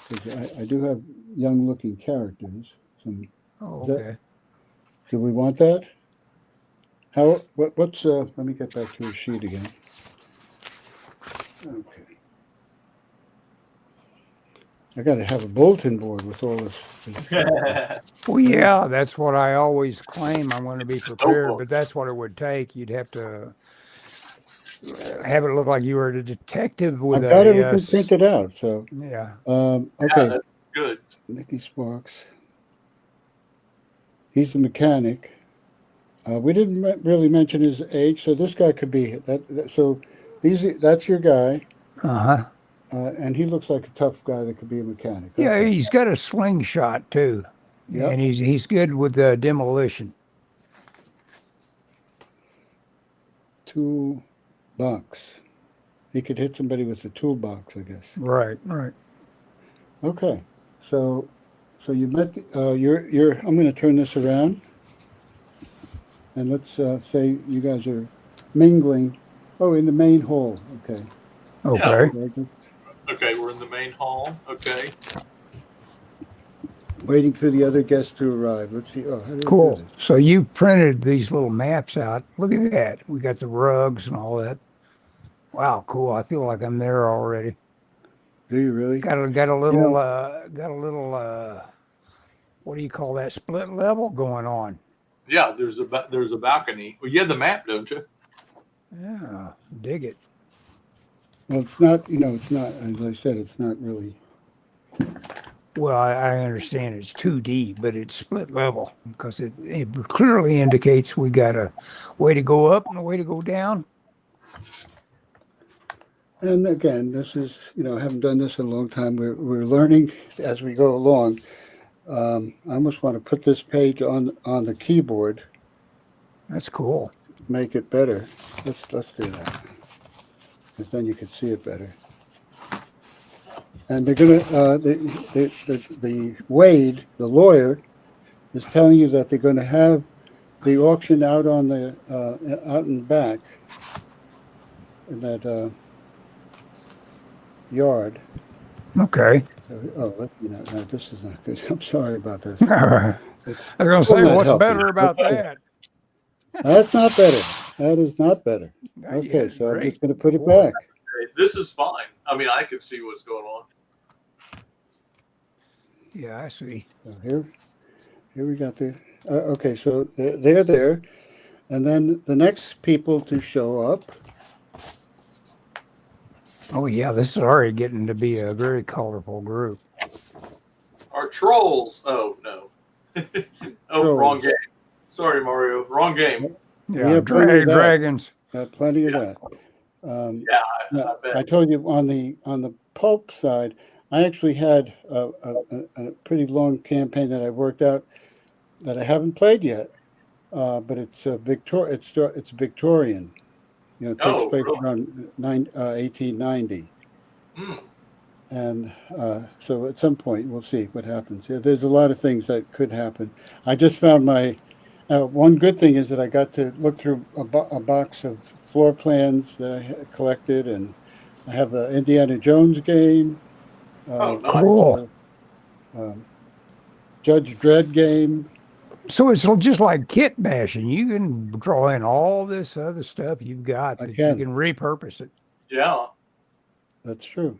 'Cause I do have young looking characters. Some, Oh, That- okay. do we want that? What's let me get back to his sheet again. Okay. I got to have a bulletin board with all this. Well, yeah, that's what I always claim. I'm going to be prepared, for it. but that's what it would take. You'd have to have it look like you were a detective with I've got a everything printed out. So yeah. Yeah, okay, that's good. Nicky Sparks. He's the mechanic. We didn't really mention his age, so this guy could be that. So that's your guy, Uh-huh. and he looks like a tough guy that could be a mechanic. Yeah, Okay. he's got a slingshot too. Yep. And he's good with demolition. Toolbox. He could hit somebody with the toolbox, I guess. Right. Okay, so you met. You're. I'm going to turn this around, and let's say you guys are mingling. Oh, in the main hall. Okay. Okay. Okay, we're in the main hall. Okay. Waiting for the other guests to arrive. Let's see. Oh, how do I do Cool. this? So you printed these little maps out. Look at that. We got the rugs and all that. Wow, cool. I feel like I'm there already. Do you really? Got a little what do you call that? Split level going on. Yeah, there's a balcony. Well, you have the map, don't you? Yeah, dig it. Well, it's not. It's not. As I said, it's not really. Well, I understand it's 2D, but it's split level because it clearly indicates we got a way to go up and a way to go down. And again, this is. I haven't done this in a long time. We're learning as we go along. I almost want to put this page on the keyboard. That's cool. Make it better. Let's do that. Because then you can see it better. And they're gonna the Wade, the lawyer, is telling you that they're going to have the auction out on the out in the back in that yard. Okay. No, this is not good. I'm sorry about this. I It's was going to still say, not what's helping. better about that? That's not better. That is not better. Yeah, Okay, so I'm great. just going to put it Cool. back. Okay, this is fine. I mean, I can see what's going on. Yeah, I see. So here we got the. Okay, so they're there, and then the next people to show up. Oh, yeah, this is already getting to be a very colorful group. Are trolls? Oh no. Oh, Trolls. wrong game. Sorry, Mario. Wrong game. Yeah, Yeah, plenty of that. dragons. Plenty of Yeah. that. Yeah, I bet. I told you on the pulp side, I actually had a pretty long campaign that I worked out that I haven't played yet, but it's It's Victorian. It takes Oh, place really? around 1890. Hmm. And so at some point, we'll see what happens. Yeah, there's a lot of things that could happen. I just found my one good thing is that I got to look through a box of floor plans that I had collected, and I have an Indiana Jones game. Oh, nice. Cool. Judge Dredd game. So it's just like kit bashing. You can draw in all this other stuff you've got, I but can. you can repurpose it. Yeah. That's true.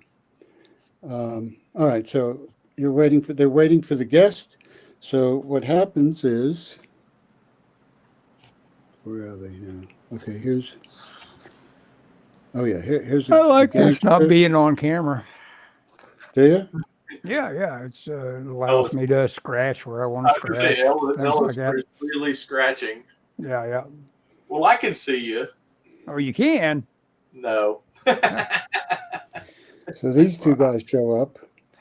All right, so they're waiting for the guest. So what happens is, where are they now? Okay, here's I like the this not gangster. being on camera. Do you? Yeah. It allows Ellis, me to scratch where I want I to was going to say scratch, things like Ellis that. is really scratching. Yeah. Well, I can see you. Oh, you can. No. So these two guys show up.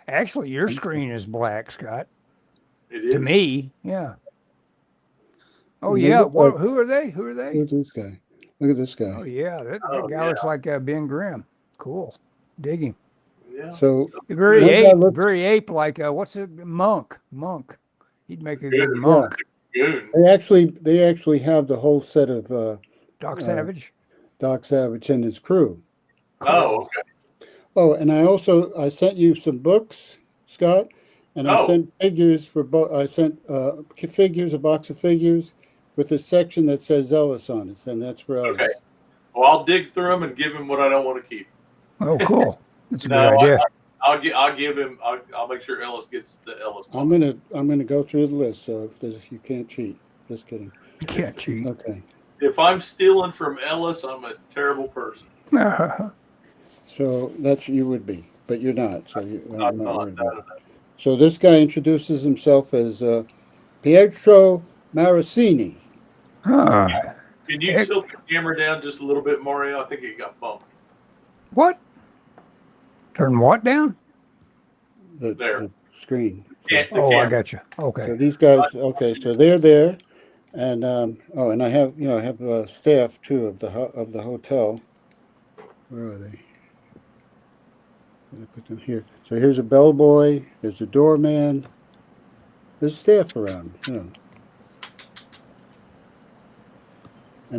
Actually, your screen is black, Scott. It To is. me, yeah. Oh And they yeah. look like, Who are they? Who are they? who's this guy? Look at this Oh guy. yeah, that Oh, guy yeah. looks like Ben Grimm. Cool. Digging. Yeah. So Very one guy ape. looks, Very ape. Like what's it? Monk. Monk. He'd make a good Good. yeah. monk. Goon. They actually have the whole set of Doc uh, Savage. Doc Savage and his crew. Oh, Cool. okay. Oh, and I sent you some books, Scott, and I Oh. sent figures for both. I sent figures, a box of figures, with a section that says Ellis on it, and that's for Ellis. Okay. Well, I'll dig through them and give him what I don't want to keep. Oh, cool. That's a good No, idea. I'll give him. I'll make sure Ellis gets the Ellis. I'm gonna go through the list. So if you can't cheat, just kidding. You can't cheat. Okay. If I'm stealing from Ellis, I'm a terrible person. So that's you would be, but you're not. So I'm not worried No, about it. So this guy introduces himself as Pietro Marasini. Huh. Can you tilt the camera down just a little bit, Mario? I think it got bumped. What? Turn what down? The screen. The Oh, I camera. got you. So Okay. these guys, okay, so they're there, and and I have staff too of the hotel. Where are they? I'm gonna put them here. So here's a bellboy. There's a doorman. There's staff around, and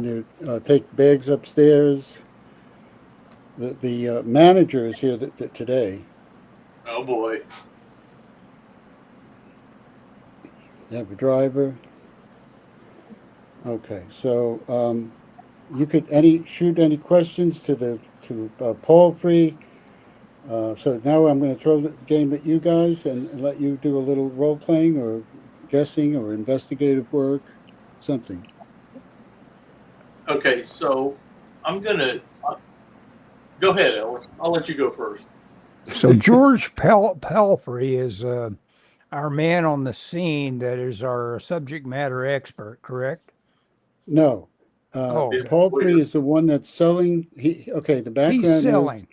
they take bags upstairs. The manager is here today. Oh boy. They have a driver. Okay, so you could shoot any questions to Paul Free. So now I'm going to throw the game at you guys and let you do a little role playing or guessing or investigative work, something. Okay, so I'm gonna go ahead, Ellis. I'll let you go first. So George Pelfrey is our man on the scene that is our subject matter expert, correct? No. Oh, Paul Free is the one that's selling. The background he's is selling.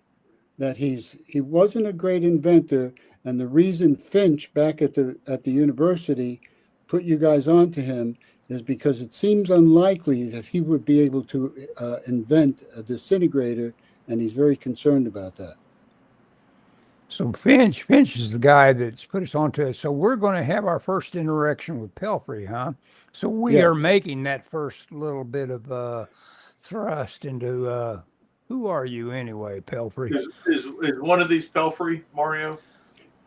that he wasn't a great inventor, and the reason Finch back at the university put you guys onto him is because it seems unlikely that he would be able to invent a disintegrator, and he's very concerned about that. So Finch is the guy that's put us onto it. So we're going to have our first interaction with Pelfrey, huh? So we Yeah. are making that first little bit of thrust into who are you anyway, Pelfrey? Is one of these Pelfrey, Mario?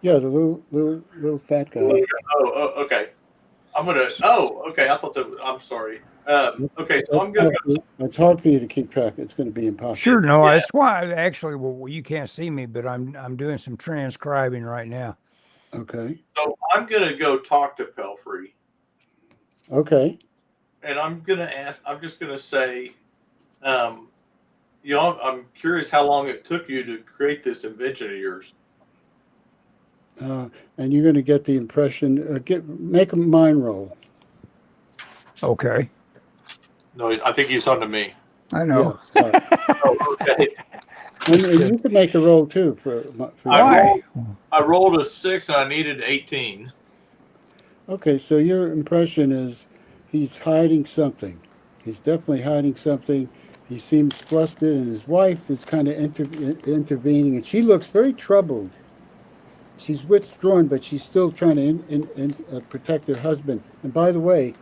Yeah, the little fat guy. Oh, okay. I'm gonna. Oh, okay. I thought that. I'm sorry. Okay, so I'm gonna. It's hard for you to keep track. It's going to be impossible. Sure, no, Yeah. that's why actually. Well, you can't see me, but I'm doing some transcribing right now. Okay. So I'm gonna go talk to Pelfrey, Okay. and I'm gonna ask. I'm just gonna say, I'm curious how long it took you to create this invention of yours. And you're going to get the impression. Make a mind roll. Okay, No, I think he's on to me. I know. Yeah, all right. Oh, okay. And you could make a roll too for Why? I rolled a 6 and I needed 18. Okay, so your impression is he's hiding something. He's definitely hiding something. He seems flustered, and his wife is kind of intervening, and she looks very troubled. She's withdrawn, but she's still trying to protect her husband. And by the way,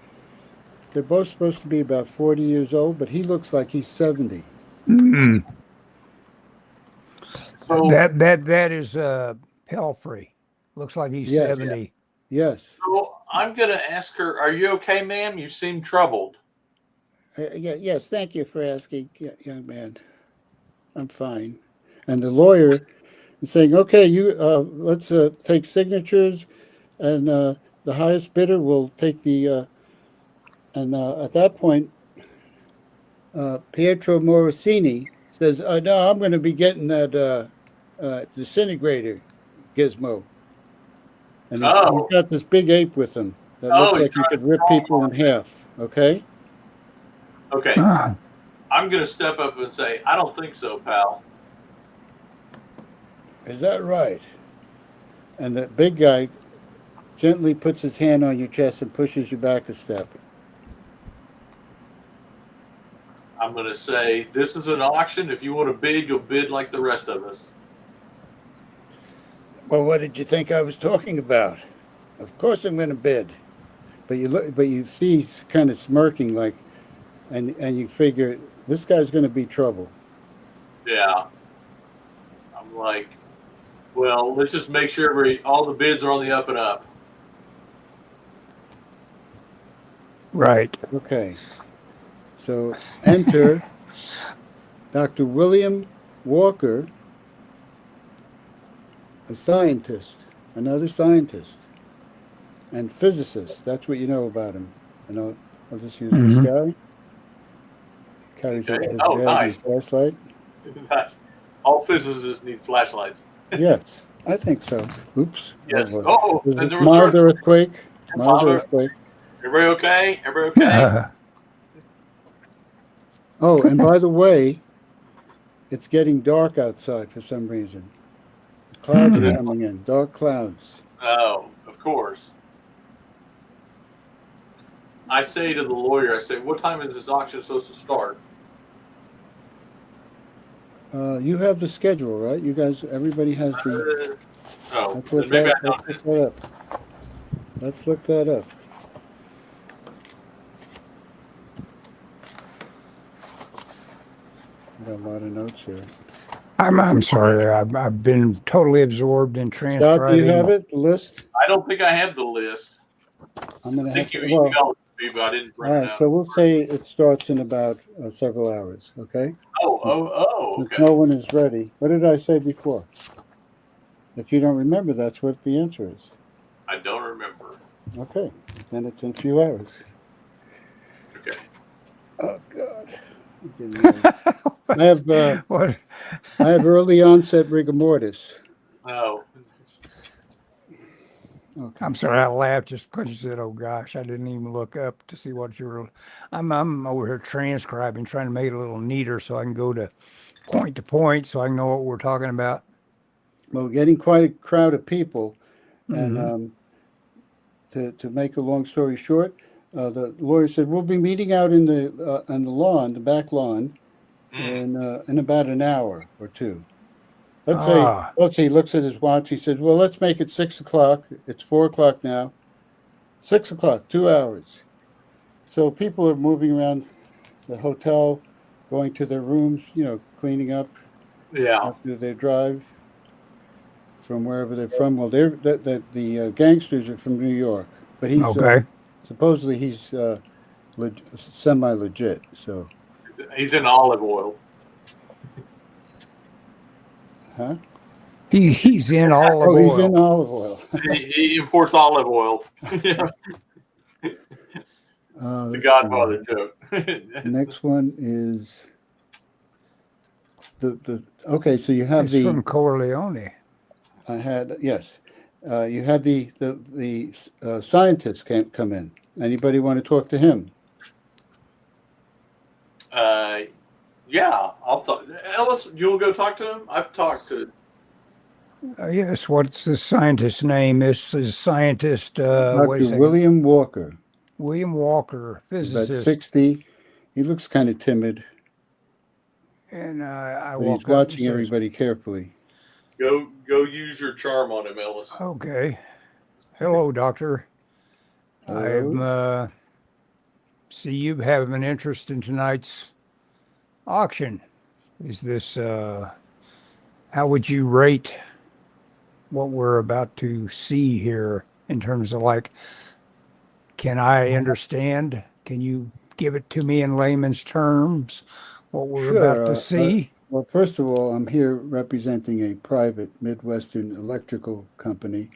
they're both supposed to be about 40 years old, but he looks like he's 70. Mm. So That is Pelfrey. Looks like he's Yes. 70. Yes. So I'm going to ask her, are you okay, ma'am? You seem troubled. Yes, thank you for asking, young man. I'm fine. And the lawyer and saying, okay, you let's take signatures, and the highest bidder will take the. And at that point, Pietro Morosini says, "No, I'm going to be getting that disintegrator gizmo." And he's Oh, got this big ape with him that oh, looks he's like he trying could to rip strong people in arm. half. Okay, Okay, Ah, I'm going to step up and say, I don't think so, pal. is that right? And the big guy gently puts his hand on your chest and pushes you back a step. I'm going to say, this is an auction. If you want to bid, you'll bid like the rest of us. Well, what did you think I was talking about? Of course I'm going to bid. But you look, but you see he's kind of smirking, like, and you figure this guy's going to be trouble. Yeah. I'm like, well, let's just make sure all the bids are on the up and up. right. Okay, so enter Dr. William Walker, a scientist, another scientist, and physicist. That's what you know about him. And I'll just use this guy. Carries Okay. his Oh, bag nice. and flashlight. Nice. All physicists need flashlights. Yes, I think so. Oops. Yes. boy. Oh, There's and a there was mild earthquake. Mild Mild earthquake. Everybody okay? Everybody okay? Oh, and by the way, it's getting dark outside for some reason. The clouds are coming in, dark clouds. Oh, of course. I say to the lawyer, I say, what time is this auction supposed to start? You have the schedule, right? You guys, everybody has the. Oh, Let's then look maybe I that, let's don't. look that up. Let's look that up. I got a lot of notes here. I'm sorry. I've been totally absorbed in Scott, do you transcribing. have it? The list? I don't think I have the list. I'm going I to have think you to. Well, emailed it to me, but I didn't all print it right. out. So we'll say it starts in about several hours. Okay. Oh, Since okay. no one is ready. What did I say before? If you don't remember, that's what the answer is. I don't remember. Okay. Then it's in a few hours. Okay. Oh God. I have What? I have early onset rigor mortis. Oh. Okay. I'm sorry. I laughed just because you said, "Oh gosh," I didn't even look up to see what you were. I'm over here transcribing, trying to make it a little neater so I can go to point, so I can know what we're talking about. Well, getting quite a crowd of people, and Mhm. to make a long story short, the lawyer said we'll be meeting out in the lawn, the back lawn, in about an hour or two. Let's say, Ah, he looks at his watch. He said, "Well, let's make it 6 o'clock. It's 4 o'clock now. 6 o'clock, 2 hours." So people are moving around the hotel, going to their rooms, cleaning up Yeah. after their drive from wherever they're from. Well, the gangsters are from New York, but okay. supposedly he's semi legit. So, He's in olive oil. huh? He's in olive Oh, he's in oil. olive oil. He imports olive oil. Yeah. The Let's Godfather see. joke. The next one is the okay. So you have It's the from Corleone. I had yes. You had the scientist can't come in. Anybody want to talk to him? Yeah, I'll talk. Ellis, you will go talk to him? I've talked to. Yes. What's the scientist's name? This is scientist. Wait a Dr. second. William Walker. William Walker, He's about physicist. 60. He looks kind of timid, And I but he's walk up and watching says, everybody carefully. Go use your charm on him, Ellis. "Okay, hello, doctor. I'm Hello? see you have an interest in tonight's auction. Is this how would you rate what we're about to see here in terms of like, can I understand? Can you give it to me in layman's terms what we're about Sure. to see?" Well, first of all, I'm here representing a private Midwestern electrical company.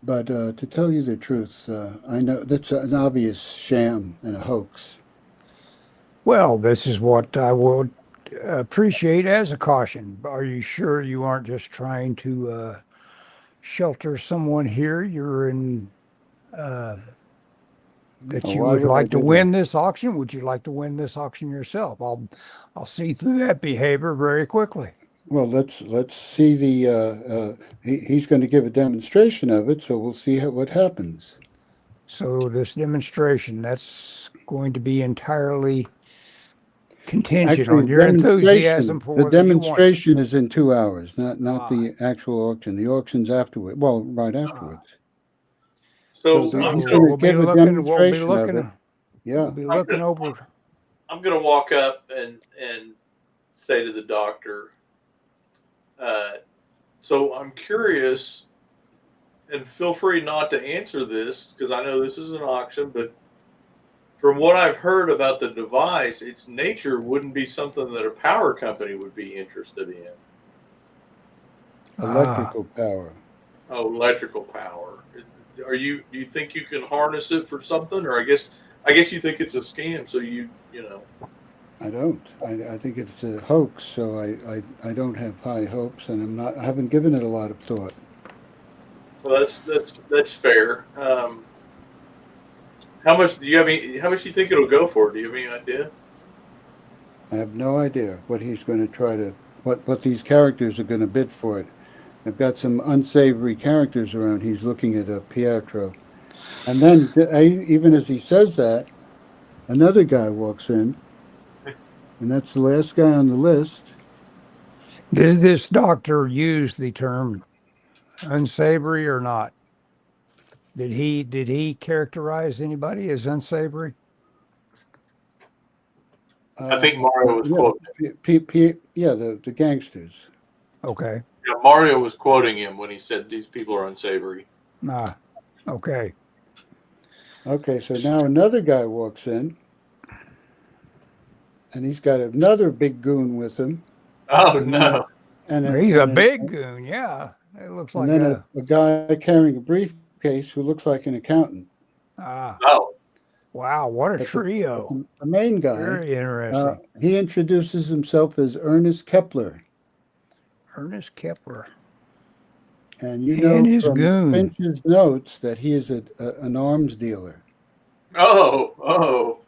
But to tell you the truth, I know that's an obvious sham and a hoax. Well, this is what I would appreciate as a caution. Are you sure you aren't just trying to shelter someone here? You're in that Oh, you why would would I like to do win that? this auction? Would you like to win this auction yourself? I'll see through that behavior very quickly. Well, let's see the. He's going to give a demonstration of it, so we'll see what happens. So this demonstration, that's going to be entirely contingent Actually, on your enthusiasm for the whether you want it. demonstration is in 2 hours, not Ah, the actual auction. The auction's afterward. Well, right afterwards. So So so he's I'm going gonna to give a demonstration of it. we'll Yeah. be I'm looking gonna over. I'm gonna walk up and say to the doctor. Uh, so I'm curious, and feel free not to answer this because I know this is an auction, but from what I've heard about the device, its nature wouldn't be something that a power company would be interested in. Ah, Electrical power. Oh, electrical power. Do you think you can harness it for something, or I guess you think it's a scam? So you know. I don't. I think it's a hoax, so I don't have high hopes, and I haven't given it a lot of thought. Well, that's fair. How much do you have? How much do you think it'll go for? Do you have any idea? I have no idea what he's going to try to, what these characters are going to bid for it. I've got some unsavory characters around. He's looking at a Pietro. And then, even as he says that, another guy walks in, and that's the last guy on the list. does this doctor use the term unsavory or not? Did he characterize anybody as unsavory? I think Mario was Yeah, quoting. yeah, the gangsters. Okay. Yeah, Mario was quoting him when he said these people are unsavory. Ah, okay. Okay, so now another guy walks in, and he's got another big goon with him, Oh and no! He's a big goon. Yeah. It looks and like then a guy carrying a briefcase who looks like an accountant. Oh, wow. What a But trio. the main guy, Very interesting. he introduces himself as Ernest Kepler. Ernest Kepler. And you And know his from goon. Finch's notes that he is an arms dealer. oh!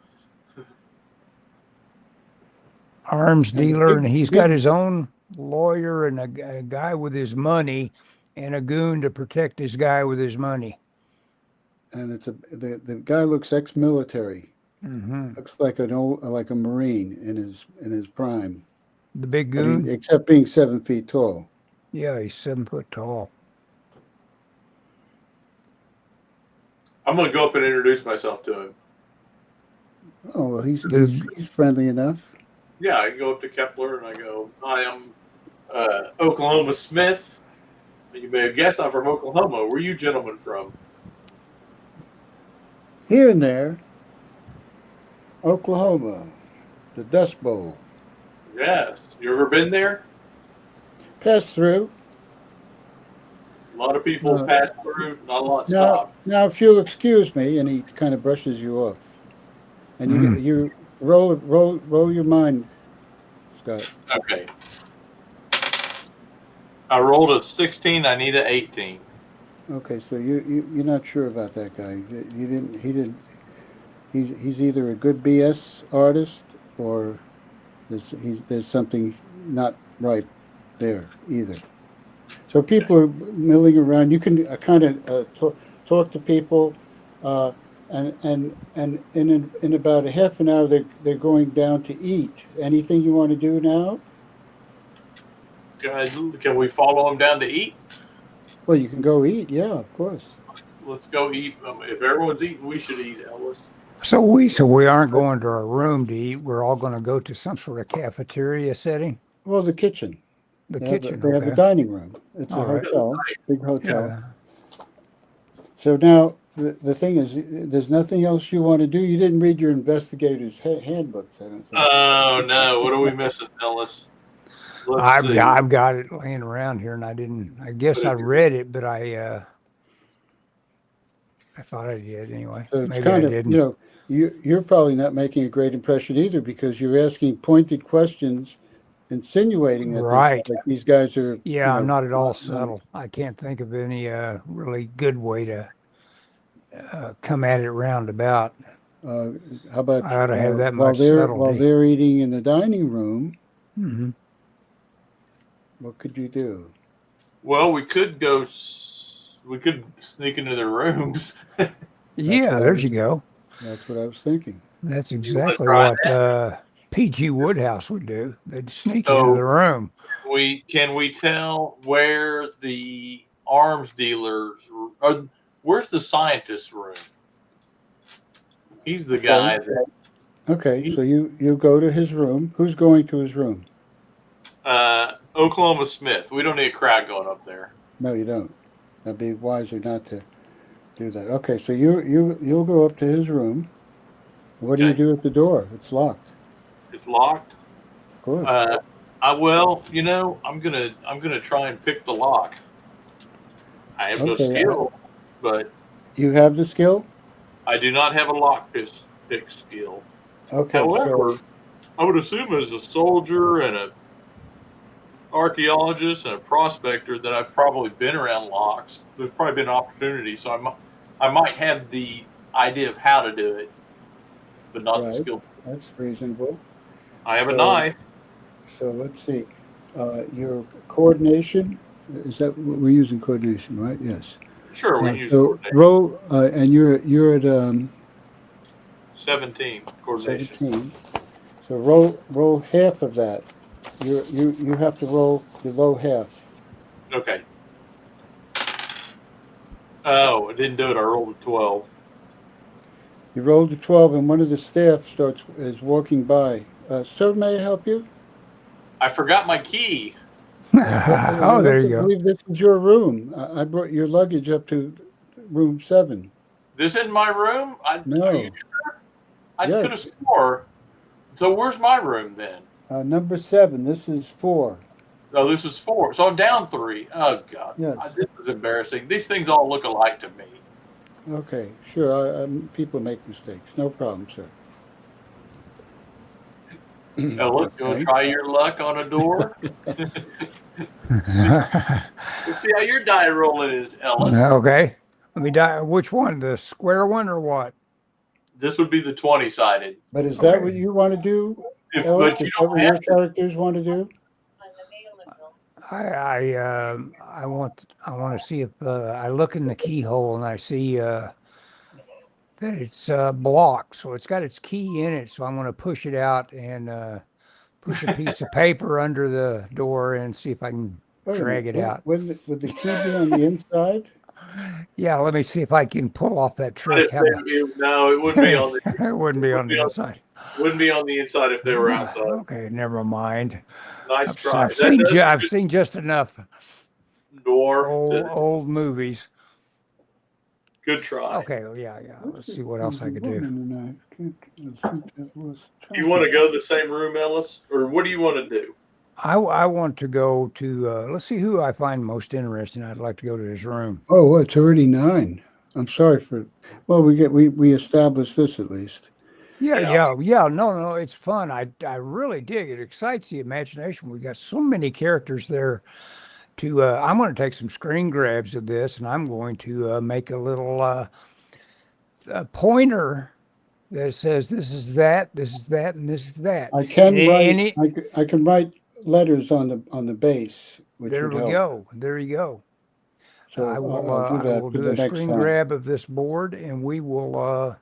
Arms And the dealer, and he's got big- his own lawyer and a guy with his money and a goon to protect his guy with his money. And the guy looks ex-military. Hmm. Looks like like a Marine in his prime. The big But goon. except being 7 feet tall. Yeah, he's 7 foot tall. I'm gonna go up and introduce myself to him. Oh well, he's The- he's friendly enough. Yeah, I go up to Kepler and I go, "Hi, I'm Oklahoma Smith. You may have guessed I'm from Oklahoma. Where are you gentlemen from?" Here and there, Oklahoma, the Dust Bowl. Yes. You ever been there? Pass through. A lot of people No. pass through. Not a lot Now, stop. now, if you'll excuse me, and he kind of brushes you off, and you roll your mind, Scott. Okay. I rolled a 16. I need an 18. Okay, so you're not sure about that guy. He didn't. He's either a good BS artist or there's something not right there either. So people are milling around. You can kind of talk to people, and in about a half an hour they're going down to eat. Anything you want to do now? Can we follow him down to eat? Well, you can go eat. Yeah, of course. Let's go eat. If everyone's eating, we should eat, Ellis. So we aren't going to our room to eat. We're all going to go to some sort of cafeteria setting. Well, the kitchen. The They kitchen. have a Okay. dining room. It's All a right. hotel, big hotel. Yeah. So now the thing is, there's nothing else you want to do. You didn't read your investigator's handbooks, I don't think. Oh no! What are we missing, Ellis? Let's see. I've got it laying around here, and I guess I read it, but I thought I did anyway. So it's Maybe kind I of, didn't. you're probably not making a great impression either because you're asking pointed questions, insinuating that Right. these guys are, Yeah, I'm not at all not- subtle. I can't think of any really good way to come at it roundabout. uh, how about I ought to have that while much while subtlety. they're eating in the dining room, Hmm. what could you do? Well, we could go. We could sneak into their rooms. Yeah, what I there was- you go. That's what I was thinking. That's wanna exactly try what P.G. Woodhouse would do. They'd sneak into So- the room. Can we tell where the arms dealers are? Where's the scientist's room? He's the guy that Okay, so you go to his room. Who's going to his room? Oklahoma Smith. We don't need a crowd going up there. No, you don't. That'd be wiser not to do that. Okay, so you'll go up to his room. What do you Okay. do at the door? It's locked. It's locked. Of course. I'm gonna try and pick the lock. I have no Okay, skill, but You have the skill? I do not have a lock pick skill. Okay, However, so I would assume as a soldier and a archaeologist and a prospector that I've probably been around locks. There's probably been opportunity, so I might have the idea of how to do it, but not the Right. skill. that's reasonable. I have a So- knife. So let's see. Your coordination, is that we're using coordination, right? Yes. Sure, we Yeah, use so coordination. roll, and you're at 17 coordination. 17. So roll half of that. You have to roll below half. Okay. Oh, I didn't do it. I rolled a 12. You rolled a 12, and one of the staff is walking by. Sir, may I help you? I forgot my key. Oh, there you I go. believe this is your room. I brought your luggage up to room 7. This isn't my room? No. Are you sure? I Yes. could have swore. So where's my room then? Number 7. This is 4. Oh, this is 4. So I'm down 3. Oh, God. Yes. This is embarrassing. These things all look alike to me. Okay, sure. People make mistakes. No problem, sir. Now, let's go Okay. try your luck on a door. Let's see how your die rolling is, Ellis. Okay. Let me which one? The square one or what? This would be the 20-sided. But is that Okay. what you want to do, If, Ellis? but you Is that don't what your have to. characters want to do? I want to see if I look in the keyhole and I see that it's blocked, so it's got its key in it. So I'm going to push it out and push a piece of paper under the door and see if I can Wait a drag minute, it out. Would the key be on the inside? Yeah, let me see if I can pull off that trick. How about- No, it wouldn't be on the it wouldn't be on the be on- inside. wouldn't be on the inside if they were outside. Okay, never mind. Nice I've, try. I've seen That I've seen just enough door. old movies. Good try. Okay, well, yeah. Let's see what else I could do. You want to go to the same room, Ellis, or what do you want to do? I want to go to let's see who I find most interesting. I'd like to go to his room. Oh, it's already 9. I'm sorry for. Well, we established this at least. Yeah. No, it's fun. I really dig it. Excites the imagination. We got so many characters there. I'm going to take some screen grabs of this, and I'm going to make a little a pointer that says this is that, and this is that. I can And write. I can write letters on the base, which There would we help. go. There you go. So I will. I'll do I that will for do the a next screen time. grab of this board, and we will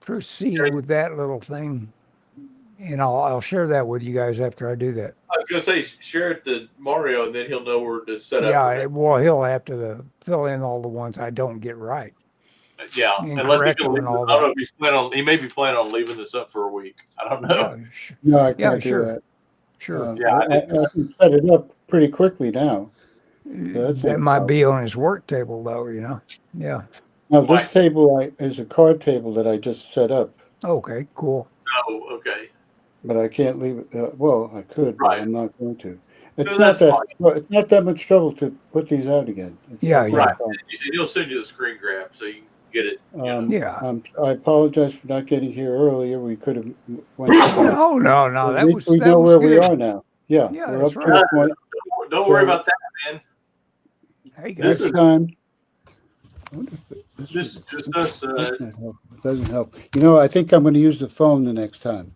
proceed Okay. with that little thing. And I'll share that with you guys after I do that. I was gonna say share it to Mario, and then he'll know where to set up. Yeah. Well, he'll have to fill in all the ones I don't get right. Yeah, and unless he correct can them leave and all I don't know that. if he's planning on. He may be planning on leaving this up for a week. I don't know. Yeah, No, I Yeah, can't do sure. that. sure. Yeah, I I can set it up pretty quickly now. that's That not a might be problem. on his work table, though. Yeah. Now Right. this table is a card table that I just set up, Okay. Cool. Oh, okay. but I can't leave it. Well, I could, but Right. I'm not going to. It's No, not that's that fine. well, it's not that much trouble to put these out again. Yeah, It's yeah. not Right. fun. And he'll send you the screen grab so you can get it. You know. Yeah. I apologize for not getting here earlier. We could have went to that. No, no, no. At That least was we that know was where we good. are now. Yeah, Yeah, we're that's up to right. a point. Don't worry So- about that, man. Hey This guys. is- Next time. I wonder if This is just us. It doesn't help. You know, I think I'm going to use the phone the next time.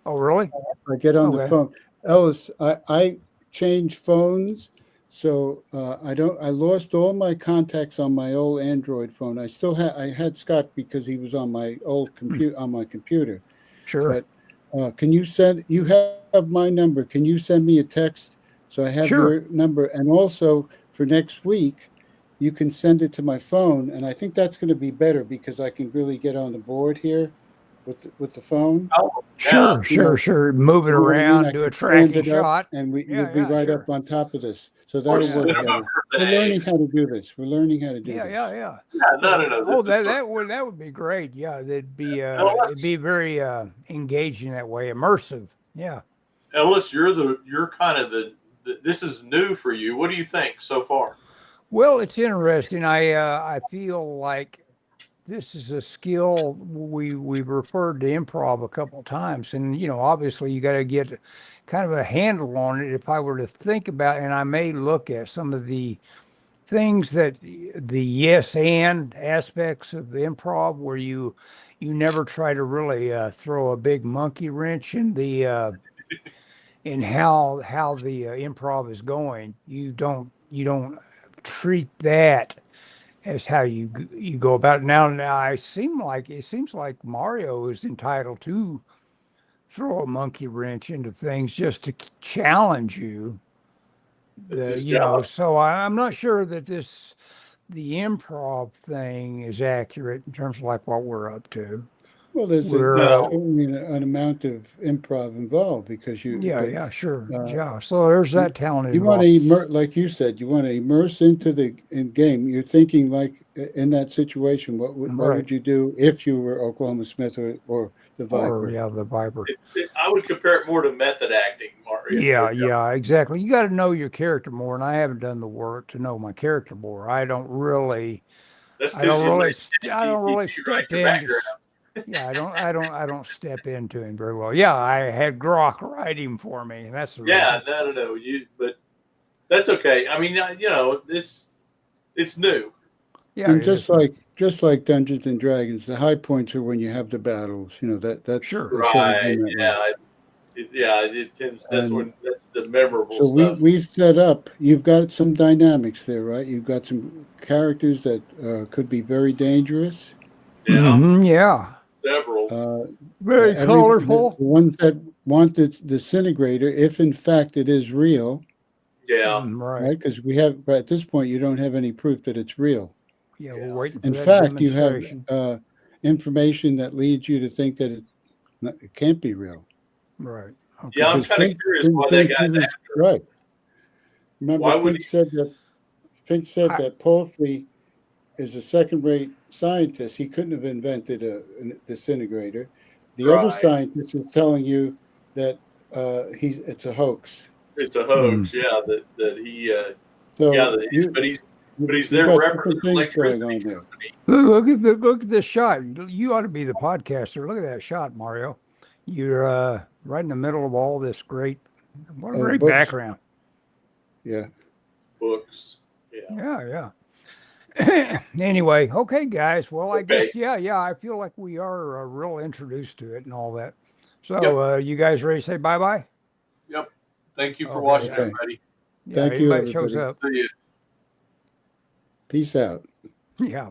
Oh, really? I get on the Okay. phone. Ellis, I change phones, so I lost all my contacts on my old Android phone. I had Scott because he was on my old computer. Sure. But can you have my number? Can you send me a text so I have Sure. your number? And also for next week, you can send it to my phone, and I think that's going to be better because I can really get on the board here with the phone. Sure, you know, sure. Move it You know what I mean? around, I do a can stand tracking it up, shot. and Yeah, you'll be yeah, right sure. up on top of this. So Or that'll send work. them Harry. a We're birthday. learning how to do this. We're learning how to do Yeah, this. yeah. No. Oh, This is that would be great. Yeah, it'd be Ellis. it'd be very engaging that way, immersive. Yeah. Ellis, you're kind of this is new for you. What do you think so far? Well, it's interesting. I feel like this is a skill we've referred to improv a couple of times, and obviously you got to get kind of a handle on it. If I were to think about, and I may look at some of the things that the yes and aspects of improv where you never try to really throw a big monkey wrench in the in how the improv is going. You don't treat that as how you go about it. Now it seems like Mario is entitled to throw a monkey wrench into things just to challenge you. It's his job. So I'm not sure that the improv thing is accurate in terms of like what we're up to. Well, there's We're, certainly an amount of improv involved because yeah, sure. uh, Yeah. So there's that talent you want involved. to like you said, you want to immerse into the game. You're thinking like in that situation, what Right. would you do if you were Oklahoma Smith or the Viper? Or yeah, the Viper. I would compare it more to method acting, Mario. Yeah, exactly. You got to know your character more, and I haven't done the work to know my character more. I don't really That's I don't because you really, let I don't really ChatGPT step write your in. background. Yeah, I don't step into him very well. Yeah, I had Grok write him for me, and that's the Yeah, reason. no. But that's okay. I mean, it's new. Yeah, And it is. just like Dungeons and Dragons, the high points are when you have the battles. That's Sure. it's always Right. been that way. It tends. That's And that's the memorable So stuff. we've set up. You've got some dynamics there, right? You've got some characters that could be very dangerous. Yeah, Yeah. several. Very The colorful. ones that want the disintegrator, if in fact it is real, Yeah, Right. right? Because at this point you don't have any proof that it's real. Yeah, Yeah. we're waiting for In that fact, you have demonstration. information that leads you to think that it can't be real. Right. Okay. Yeah, I'm Because kind of curious why that guy's was after. right. Remember, Why would Finch said I- that Palfrey is a second-rate scientist. He couldn't have invented a disintegrator. The other Right. scientist is telling you that it's a hoax. It's a hoax. Yeah, that he. So Yeah, you, but he's you've there got representing different things going electricity on there. company. Look at this shot. You ought to be the podcaster. Look at that shot, Mario. You're right in the middle of all this great. What a great Books. background. Yeah. Books. Yeah. Yeah. Anyway, okay, guys. Well, I Okay. guess yeah. I feel like we are real introduced to it and all that. So, you guys ready to say bye-bye? Yep. Thank you for Okay. watching, Okay. everybody. Yeah, Thank you, anybody shows everybody. up. See you. Peace out. Yeah.